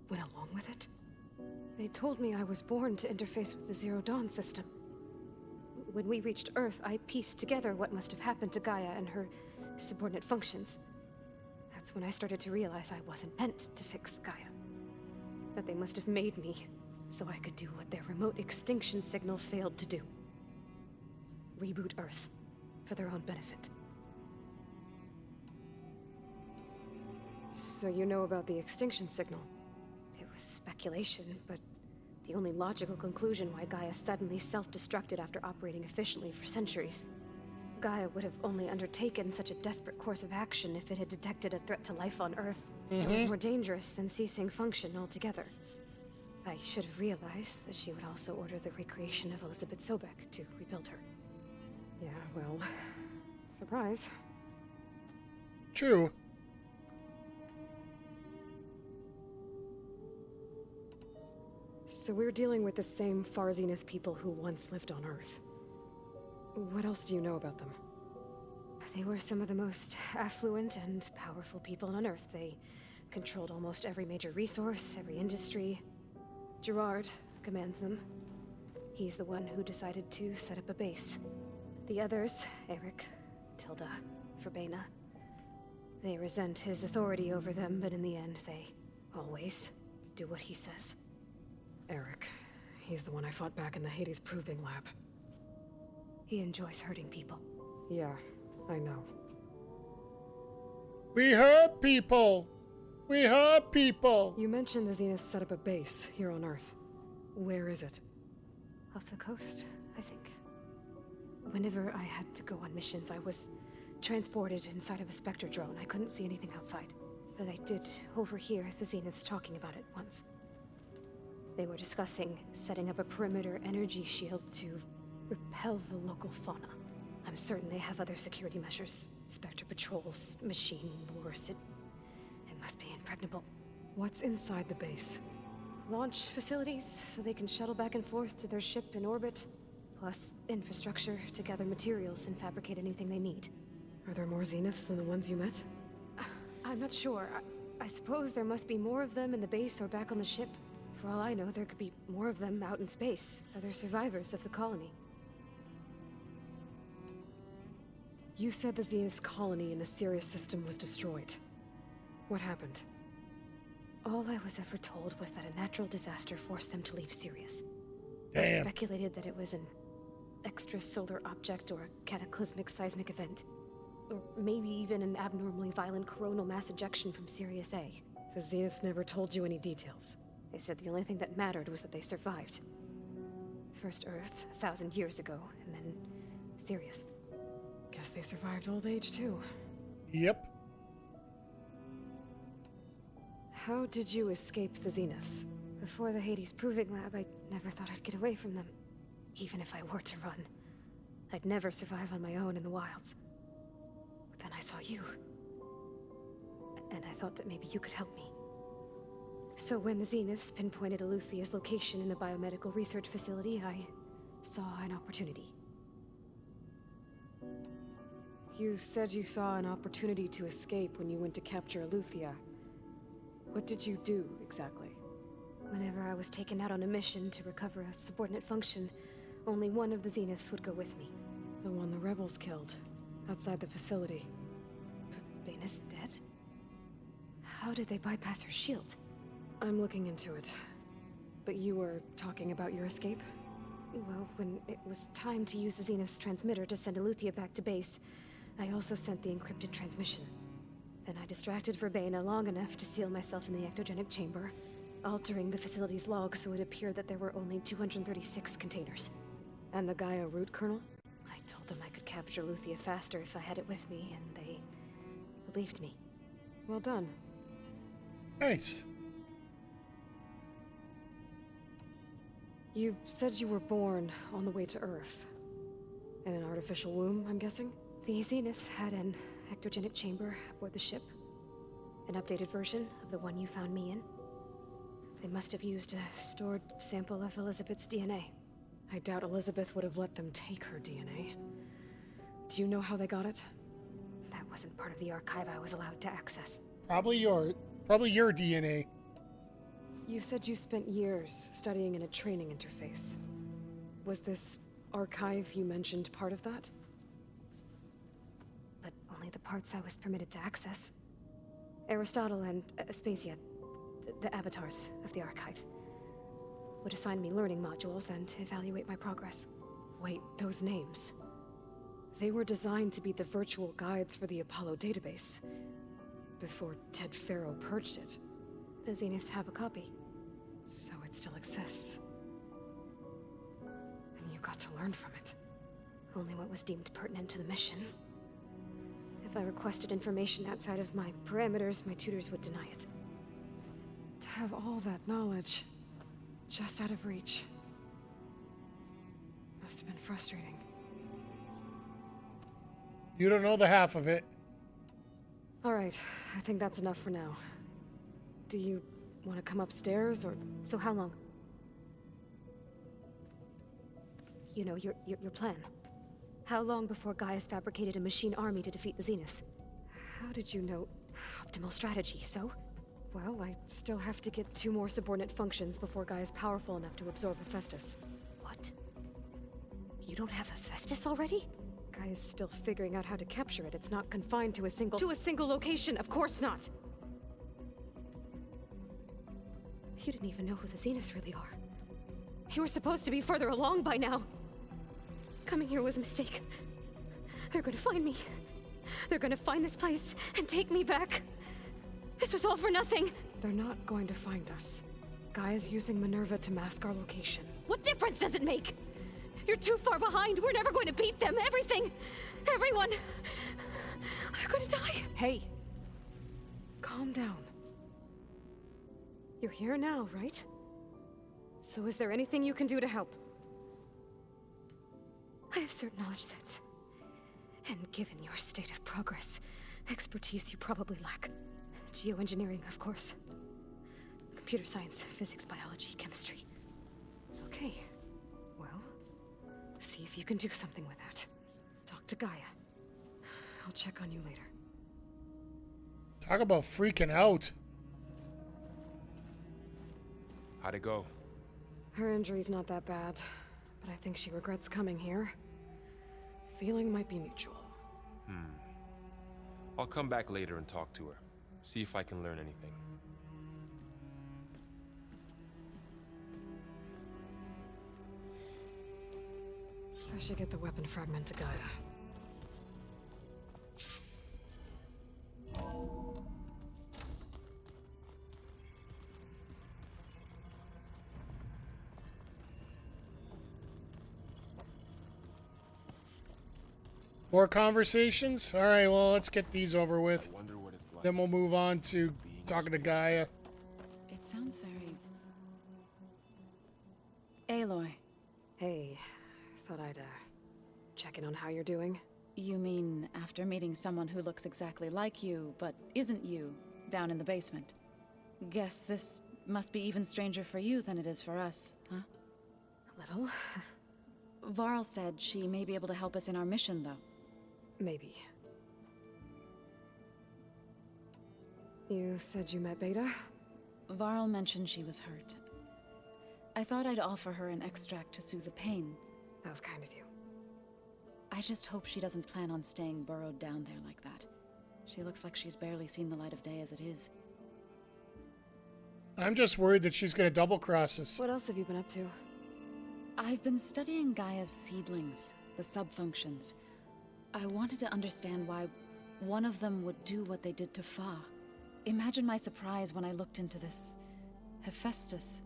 went along with it? They told me I was born to interface with the Zero Dawn system. When we reached Earth, I pieced together what must have happened to Gaia and her subordinate functions. That's when I started to realize I wasn't meant to fix Gaia. That they must have made me so I could do what their remote extinction signal failed to do. Reboot Earth for their own benefit. So you know about the extinction signal? It was speculation, but the only logical conclusion why Gaia suddenly self-destructed after operating efficiently for centuries. Gaia would have only undertaken such a desperate course of action if it had detected a threat to life on Earth. It was more dangerous than ceasing function altogether. I should have realized that she would also order the recreation of Elizabeth Sobek to rebuild her. Yeah, well... surprise. True. So we're dealing with the same Far Zenith people who once lived on Earth. What else do you know about them? They were some of the most affluent and powerful people on Earth. They controlled almost every major resource, every industry. Gerard commands them. He's the one who decided to set up a base. The others, Eric, Tilda, Verbena, they resent his authority over them, but in the end, they always do what he says. Eric. He's the one I fought back in the Hades Proving Lab. He enjoys hurting people. Yeah, I know. We hurt people! We hurt people! You mentioned the Zeniths set up a base here on Earth. Where is it? Off the coast, I think. Whenever I had to go on missions, I was transported inside of a Spectre drone. I couldn't see anything outside. But I did overhear the Zeniths talking about it once. They were discussing setting up a perimeter energy shield to repel the local fauna. I'm certain they have other security measures. Spectre patrols, machine lures. It must be impregnable. What's inside the base? Launch facilities, so they can shuttle back and forth to their ship in orbit. Plus infrastructure to gather materials and fabricate anything they need. Are there more Zeniths than the ones you met? I'm not sure. I suppose there must be more of them in the base or back on the ship. For all I know, there could be more of them out in space. Other survivors of the colony. You said the Zeniths colony in the Sirius system was destroyed. What happened? All I was ever told was that a natural disaster forced them to leave Sirius. Damn. They speculated that it was an extrasolar object or a cataclysmic seismic event. Or maybe even an abnormally violent coronal mass ejection from Sirius A. The Zeniths never told you any details. They said the only thing that mattered was that they survived. First Earth, 1,000 years ago, and then Sirius. Guess they survived old age too. Yep. How did you escape the Zeniths? Before the Hades Proving Lab, I never thought I'd get away from them. Even if I were to run. I'd never survive on my own in the wilds. But then I saw you. And I thought that maybe you could help me. So when the Zeniths pinpointed Aluthia's location in the biomedical research facility, I saw an opportunity. You said you saw an opportunity to escape when you went to capture Aluthia. What did you do, exactly? Whenever I was taken out on a mission to recover a subordinate function, only one of the Zeniths would go with me. The one the rebels killed, outside the facility. But Baina's dead? How did they bypass her shield? I'm looking into it. But you were talking about your escape? Well, when it was time to use the Zenith's transmitter to send Aluthia back to base, I also sent the encrypted transmission. Then I distracted Verbena long enough to seal myself in the ectogenic chamber, altering the facility's log so it appeared that there were only 236 containers. And the Gaia root kernel? I told them I could capture Aluthia faster if I had it with me, and they believed me. Well done. Nice. You said you were born on the way to Earth. In an artificial womb, I'm guessing? The Zeniths had an ectogenic chamber aboard the ship. An updated version of the one you found me in. They must have used a stored sample of Elizabeth's DNA. I doubt Elizabeth would have let them take her DNA. Do you know how they got it? That wasn't part of the archive I was allowed to access. Probably your DNA. You said you spent years studying in a training interface. Was this archive you mentioned part of that? But only the parts I was permitted to access. Aristotle and Aspasia, the avatars of the archive, would assign me learning modules and evaluate my progress. Wait, those names. They were designed to be the virtual guides for the Apollo database. Before Ted Faro purged it. The Zeniths have a copy. So it still exists. And you got to learn from it. Only what was deemed pertinent to the mission. If I requested information outside of my parameters, my tutors would deny it. To have all that knowledge, just out of reach. Must have been frustrating. You don't know the half of it. All right, I think that's enough for now. Do you want to come upstairs, or... So how long? You know, your plan. How long before Gaia's fabricated a machine army to defeat the Zeniths? How did you know? Optimal strategy, so? Well, I still have to get 2 more subordinate functions before Gaia's powerful enough to absorb Hephaestus. What? You don't have Hephaestus already? Gaia's still figuring out how to capture it. It's not confined to a single... To a single location! Of course not! You didn't even know who the Zeniths really are. You were supposed to be further along by now! Coming here was a mistake. They're gonna find me. They're gonna find this place and take me back. This was all for nothing. They're not going to find us. Gaia's using Minerva to mask our location. What difference does it make? You're too far behind. We're never going to beat them. Everything, everyone, are going to die. Hey. Calm down. You're here now, right? So is there anything you can do to help? I have certain knowledge sets. And given your state of progress, expertise you probably lack. Geoengineering, of course. Computer science, physics, biology, chemistry. Okay. Well, see if you can do something with that. Talk to Gaia. I'll check on you later. Talk about freaking out. How'd it go? Her injury's not that bad, but I think she regrets coming here. Feeling might be mutual. I'll come back later and talk to her. See if I can learn anything. I should get the weapon fragment to Gaia. More conversations? Alright, well, let's get these over with. Wonder what it's like. Then we'll move on to talking to Gaia. It sounds very... Aloy. Hey, thought I'd, check in on how you're doing. You mean after meeting someone who looks exactly like you, but isn't you, down in the basement? Guess this must be even stranger for you than it is for us, huh? A little. Varl said she may be able to help us in our mission, though. Maybe. You said you met Beta? Varl mentioned she was hurt. I thought I'd offer her an extract to soothe the pain. That was kind of you. I just hope she doesn't plan on staying burrowed down there like that. She looks like she's barely seen the light of day as it is. I'm just worried that she's going to double-cross us. What else have you been up to? I've been studying Gaia's seedlings, the subfunctions. I wanted to understand why one of them would do what they did to Fa. Imagine my surprise when I looked into this Hephaestus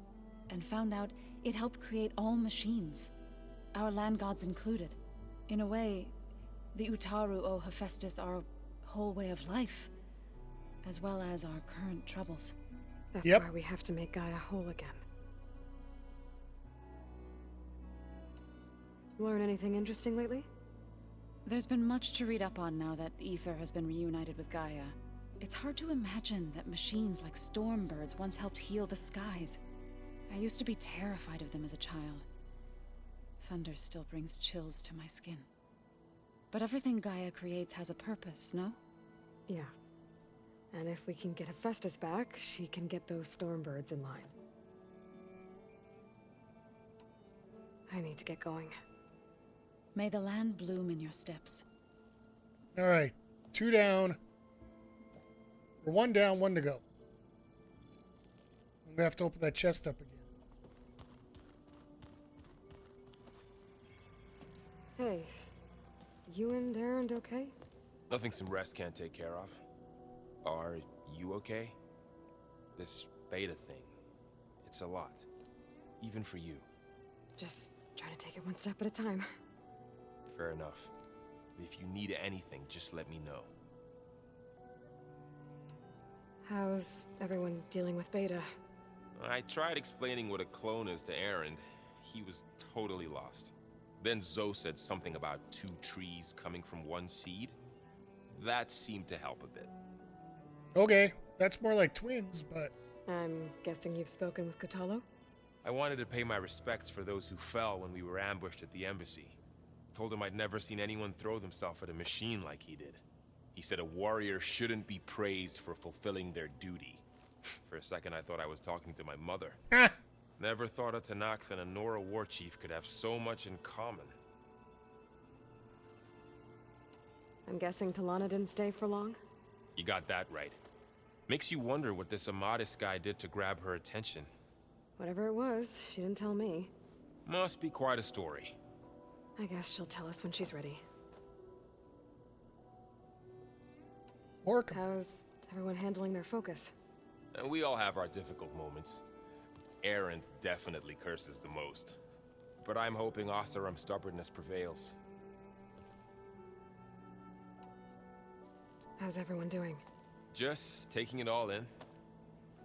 and found out it helped create all machines, our land gods included. In a way, the Utaru owe Hephaestus our whole way of life, as well as our current troubles. That's why we have to make Gaia whole again. Learn anything interesting lately? There's been much to read up on now that Ether has been reunited with Gaia. It's hard to imagine that machines like Stormbirds once helped heal the skies. I used to be terrified of them as a child. Thunder still brings chills to my skin. But everything Gaia creates has a purpose, no? Yeah. And if we can get Hephaestus back, she can get those Stormbirds in line. I need to get going. May the land bloom in your steps. Alright, 2 down. Or 1 down, 1 to go. I'm going to have to open that chest up again. Hey, you and Erend okay? Nothing some rest can't take care of. Are you okay? This beta thing, it's a lot. Even for you. Just trying to take it one step at a time. Fair enough. If you need anything, just let me know. How's everyone dealing with Beta? I tried explaining what a clone is to Erend. He was totally lost. Then Zoe said something about 2 trees coming from 1 seed. That seemed to help a bit. Okay, that's more like twins, but... I'm guessing you've spoken with Kotallo? I wanted to pay my respects for those who fell when we were ambushed at the embassy. Told him I'd never seen anyone throw themselves at a machine like he did. He said a warrior shouldn't be praised for fulfilling their duty. For a second I thought I was talking to my mother. Never thought a Tenakth and a Nora war chief could have so much in common. I'm guessing Talana didn't stay for long? You got that right. Makes you wonder what this Amadis guy did to grab her attention. Whatever it was, she didn't tell me. Must be quite a story. I guess she'll tell us when she's ready. How's everyone handling their focus? We all have our difficult moments. Erend definitely curses the most. but I'm hoping Oseram's stubbornness prevails. How's everyone doing? Just taking it all in.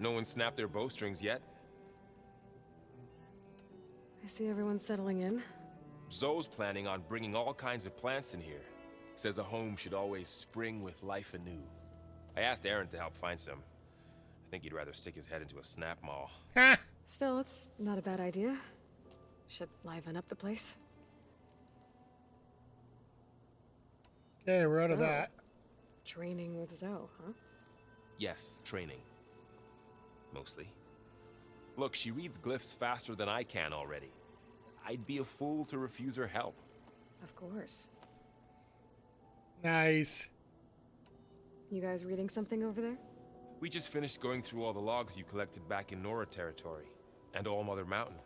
No one snapped their bowstrings yet. I see everyone settling in. Zoe's planning on bringing all kinds of plants in here. Says a home should always spring with life anew. I asked Aaron to help find some. I think he'd rather stick his head into a snap mall. Still, it's not a bad idea. Should liven up the place. Okay, we're out of that. Training with Zoe, huh? Yes, training. Mostly. Look, she reads glyphs faster than I can already. I'd be a fool to refuse her help. Of course. Nice. You guys reading something over there? We just finished going through all the logs you collected back in Nora territory, and All Mother Mountain.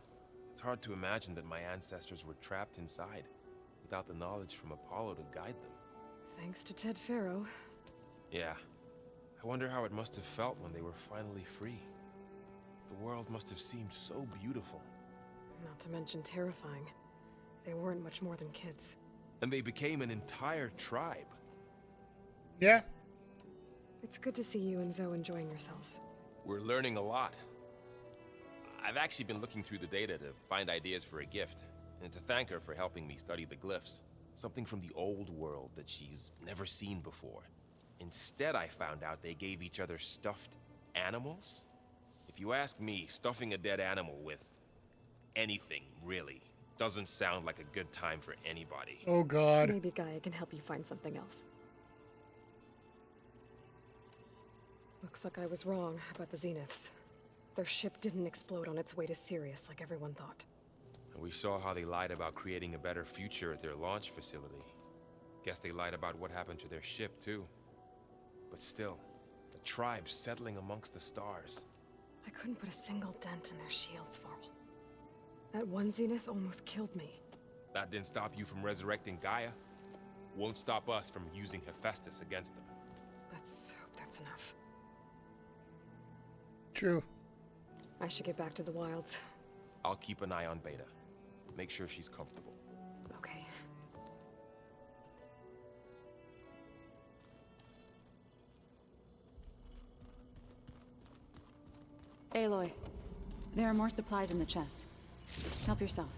It's hard to imagine that my ancestors were trapped inside, without the knowledge from Apollo to guide them. Thanks to Ted Faro. Yeah. I wonder how it must have felt when they were finally free. The world must have seemed so beautiful. Not to mention terrifying. They weren't much more than kids. And they became an entire tribe. Yeah. It's good to see you and Zoe enjoying yourselves. We're learning a lot. I've actually been looking through the data to find ideas for a gift, and to thank her for helping me study the glyphs. Something from the old world that she's never seen before. Instead, I found out they gave each other stuffed animals. If you ask me, stuffing a dead animal with anything, really, doesn't sound like a good time for anybody. Oh, God. Maybe Gaia can help you find something else. Looks like I was wrong about the Zeniths. Their ship didn't explode on its way to Sirius like everyone thought. And we saw how they lied about creating a better future at their launch facility. Guess they lied about what happened to their ship, too. But still, the tribe settling amongst the stars. I couldn't put a single dent in their shields, Varl. That one Zenith almost killed me. That didn't stop you from resurrecting Gaia. Won't stop us from using Hephaestus against them. Let's hope that's enough. True. I should get back to the wilds. I'll keep an eye on Beta. Make sure she's comfortable. Okay. Aloy, there are more supplies in the chest. Help yourself.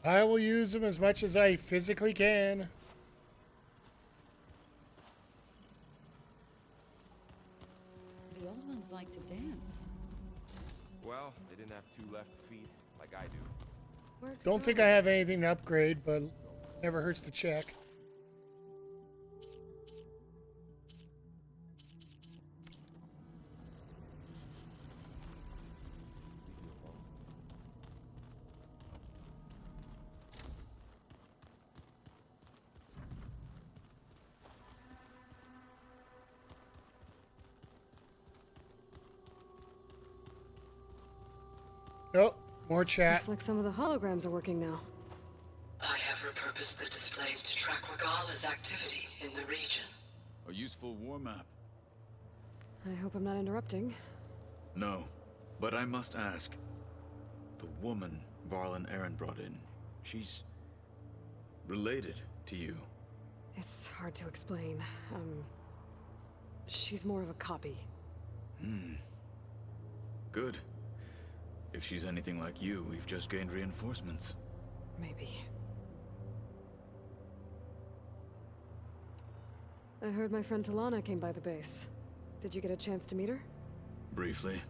I will use them as much as I physically can. The old ones like to dance. Well, they didn't have two left feet like I do. Don't think I have anything to upgrade, but never hurts to check. Oh, more chat. Looks like some of the holograms are working now. I have repurposed the displays to track Regala's activity in the region. A useful war map. I hope I'm not interrupting. No, but I must ask. The woman Varl and Aaron brought in, she's related to you. It's hard to explain. She's more of a copy. Good. If she's anything like you, we've just gained reinforcements. Maybe. I heard my friend Talana came by the base. Did you get a chance to meet her? Briefly.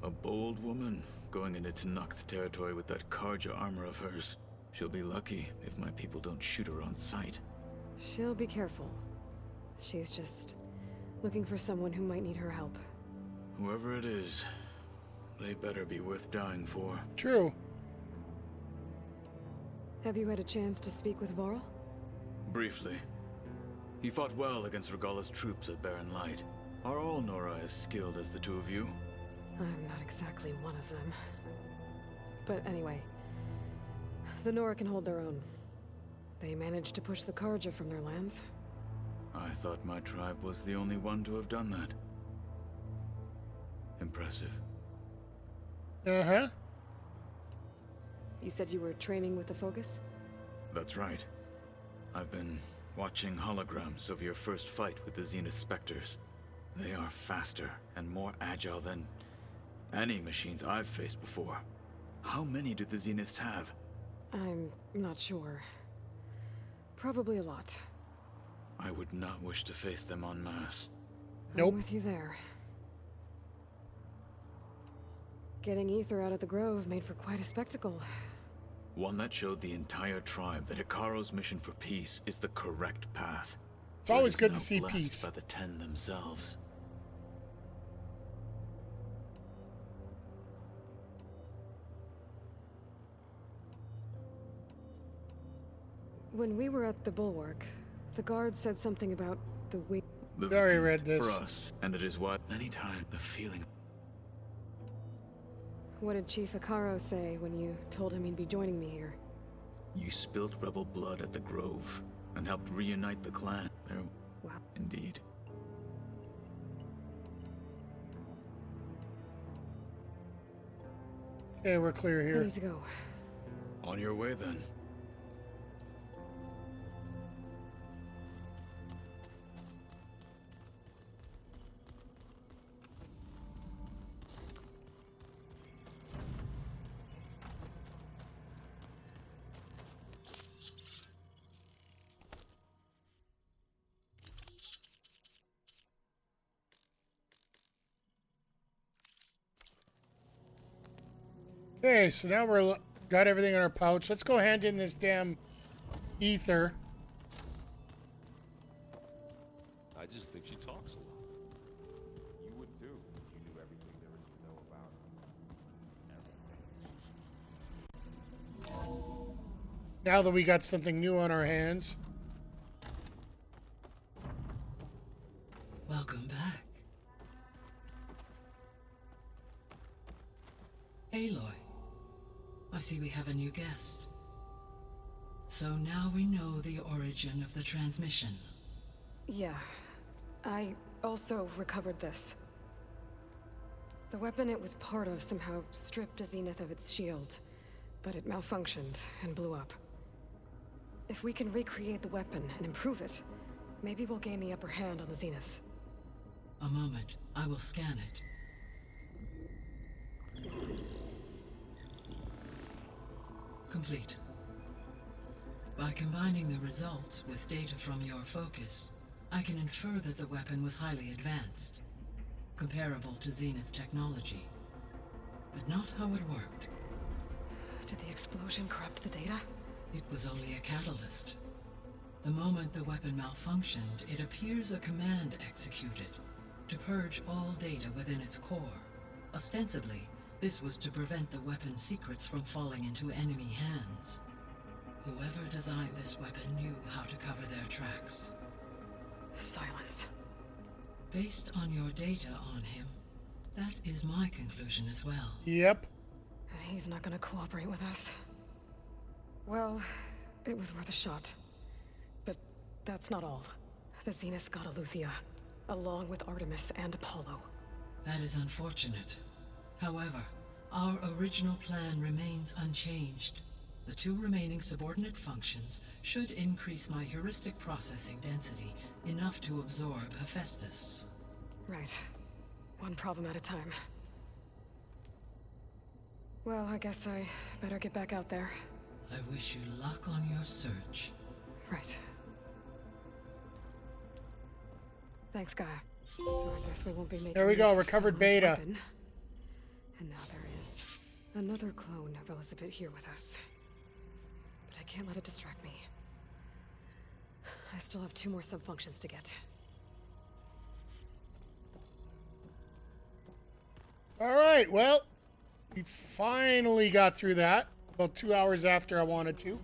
A bold woman going into Tenakth territory with that Karja armor of hers. She'll be lucky if my people don't shoot her on sight. She'll be careful. She's just looking for someone who might need her help. Whoever it is, they better be worth dying for. True. Have you had a chance to speak with Varl? Briefly. He fought well against Regala's troops at Barren Light. Are all Nora as skilled as the two of you? I'm not exactly one of them. But anyway, the Nora can hold their own. They managed to push the Karja from their lands. I thought my tribe was the only one to have done that. Impressive. Uh-huh. You said you were training with the Focus? That's right. I've been watching holograms of your first fight with the Zenith Spectres. They are faster and more agile than any machines I've faced before. How many do the Zeniths have? I'm not sure. Probably a lot. I would not wish to face them en masse. Nope. I'm with you there. Getting Ether out of the Grove made for quite a spectacle. One that showed the entire tribe that Hikaro's mission for peace is the correct path. It's always good now to see blessed peace. by the Ten themselves. When we were at the Bulwark, the guard said something about the wing. Very read this. For us, and it is what any time the feeling. What did Chief Hikaro say when you told him he'd be joining me here? You spilled rebel blood at the Grove and helped reunite the clan. Wow. Indeed. Okay, we're clear I here. need to go. On your way then. Okay, so now we're got everything in our pouch. Let's go hand in this damn ether. I just think she talks a lot. You would too if you knew everything there is to know about everything. Now that we got something new on our hands. Welcome back. Aloy, I see we have a new guest. So now we know the origin of the transmission. Yeah. I also recovered this. The weapon it was part of somehow stripped a Zenith of its shield, but it malfunctioned and blew up. If we can recreate the weapon and improve it, maybe we'll gain the upper hand on the Zeniths. A moment, I will scan it. Complete. By combining the results with data from your focus, I can infer that the weapon was highly advanced, comparable to Zenith technology, but not how it worked. Did the explosion corrupt the data? It was only a catalyst. The moment the weapon malfunctioned, it appears a command executed to purge all data within its core. Ostensibly, this was to prevent the weapon's secrets from falling into enemy hands. Whoever designed this weapon knew how to cover their tracks. Silence. Based on your data on him, that is my conclusion as well. Yep. And he's not gonna cooperate with us. Well, it was worth a shot. But that's not all. The Zeniths got Aletheia, along with Artemis and Apollo. That is unfortunate. However, our original plan remains unchanged. The two remaining subordinate functions should increase my heuristic processing density enough to absorb Hephaestus. Right. One problem at a time. Well, I guess I better get back out there. I wish you luck on your search. Right. Thanks, Gaia. So I guess we won't be making There we go, use of recovered someone's beta. weapon. And now there is another clone of Elizabeth here with us. But I can't let it distract me. I still have 2 more subfunctions to get. All right, well, we finally got through that. About 2 hours after I wanted to.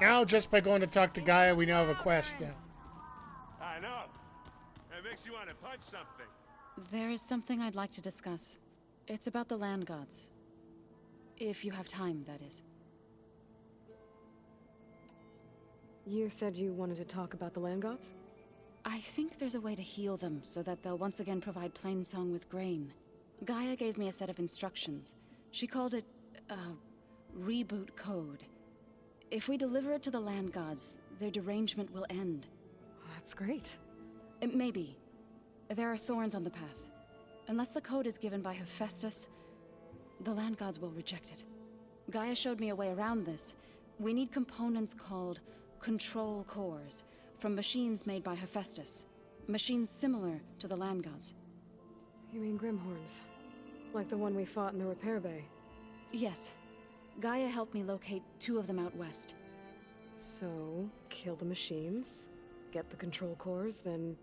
Now, just by going to talk to Gaia, we now have a quest now. I know. It makes you want to punch something. There is something I'd like to discuss. It's about the land gods. If you have time, that is. You said you wanted to talk about the land gods? I think there's a way to heal them so that they'll once again provide Plainsong with grain. Gaia gave me a set of instructions. She called it, reboot code. If we deliver it to the land gods, their derangement will end. That's great. Maybe. There are thorns on the path. Unless the code is given by Hephaestus, the land gods will reject it. Gaia showed me a way around this. We need components called control cores, from machines made by Hephaestus. Machines similar to the land gods. You mean Grimhorns? Like the one we fought in the repair bay? Yes. Gaia helped me locate 2 of them out west. So, kill the machines, get the control cores, then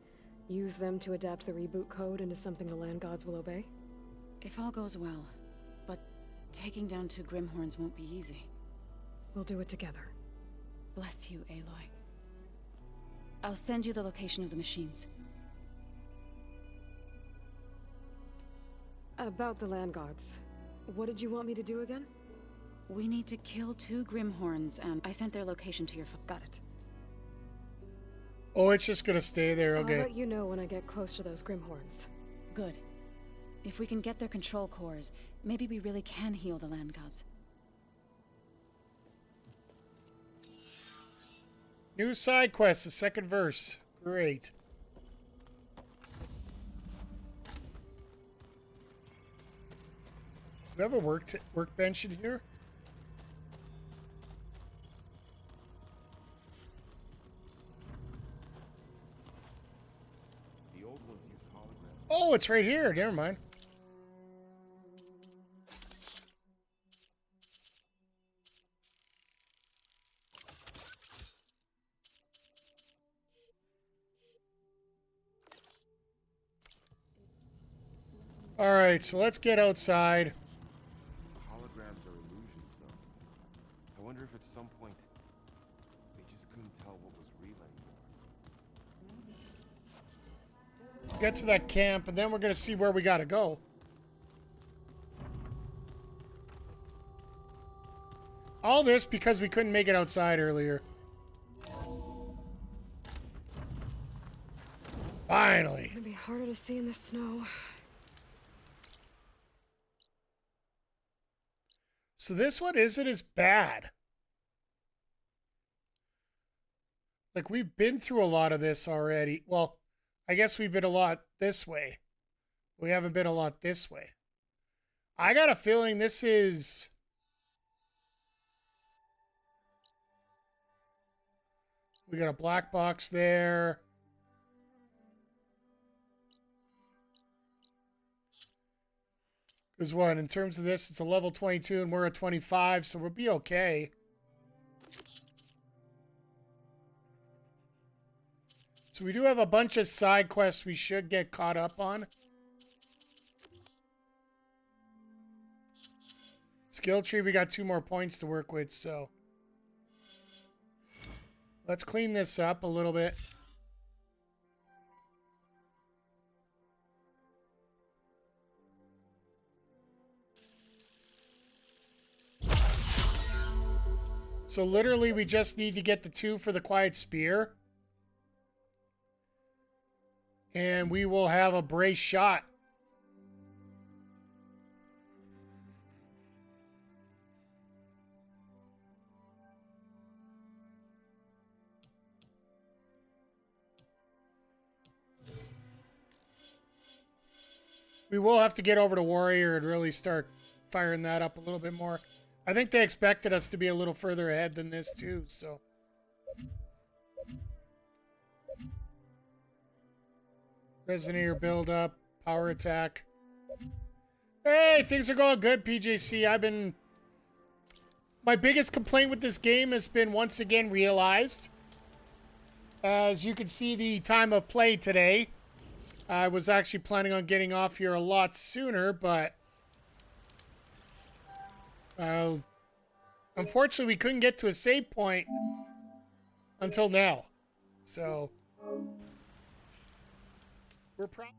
use them to adapt the reboot code into something the land gods will obey? If all goes well. But taking down 2 Grimhorns won't be easy. We'll do it together. Bless you, Aloy. I'll send you the location of the machines. About the land gods. What did you want me to do again? We need to kill 2 Grimhorns, and I sent their location to your phone. Got it. Oh, it's just gonna stay there, okay. I'll let you know when I get close to those Grimhorns. Good. If we can get their control cores, maybe we really can heal the land gods. New side quest, the second verse. Great. Do you have a workbench in here? The old ones use holograms. Oh, it's right here. Never mind. All right, so let's get outside. Holograms are illusions, though. I wonder if at some point they just couldn't tell what was real anymore. Get to that camp, and then we're gonna see where we gotta go. All this because we couldn't make it outside earlier. Finally. It's gonna be harder to see in the snow. So this one isn't as bad. Like, we've been through a lot of this already. Well, I guess we've been a lot this way. We haven't been a lot this way. I got a feeling this is... We got a black box there. Because what, in terms of this, it's a level 22 and we're at 25, so we'll be okay. So we do have a bunch of side quests we should get caught up on. Skill tree, we got 2 more points to work with, so... Let's clean this up a little bit. So literally we just need to get the 2 for the Quiet Spear. And we will have a brace shot. We will have to get over to Warrior and really start firing that up a little bit more. I think they expected us to be a little further ahead than this too, so. Resonator build up, power attack. Hey, things are going good, PJC. My biggest complaint with this game has been once again realized. As you can see the time of play today. I was actually planning on getting off here a lot sooner, but unfortunately we couldn't get to a save point until now. So we're probably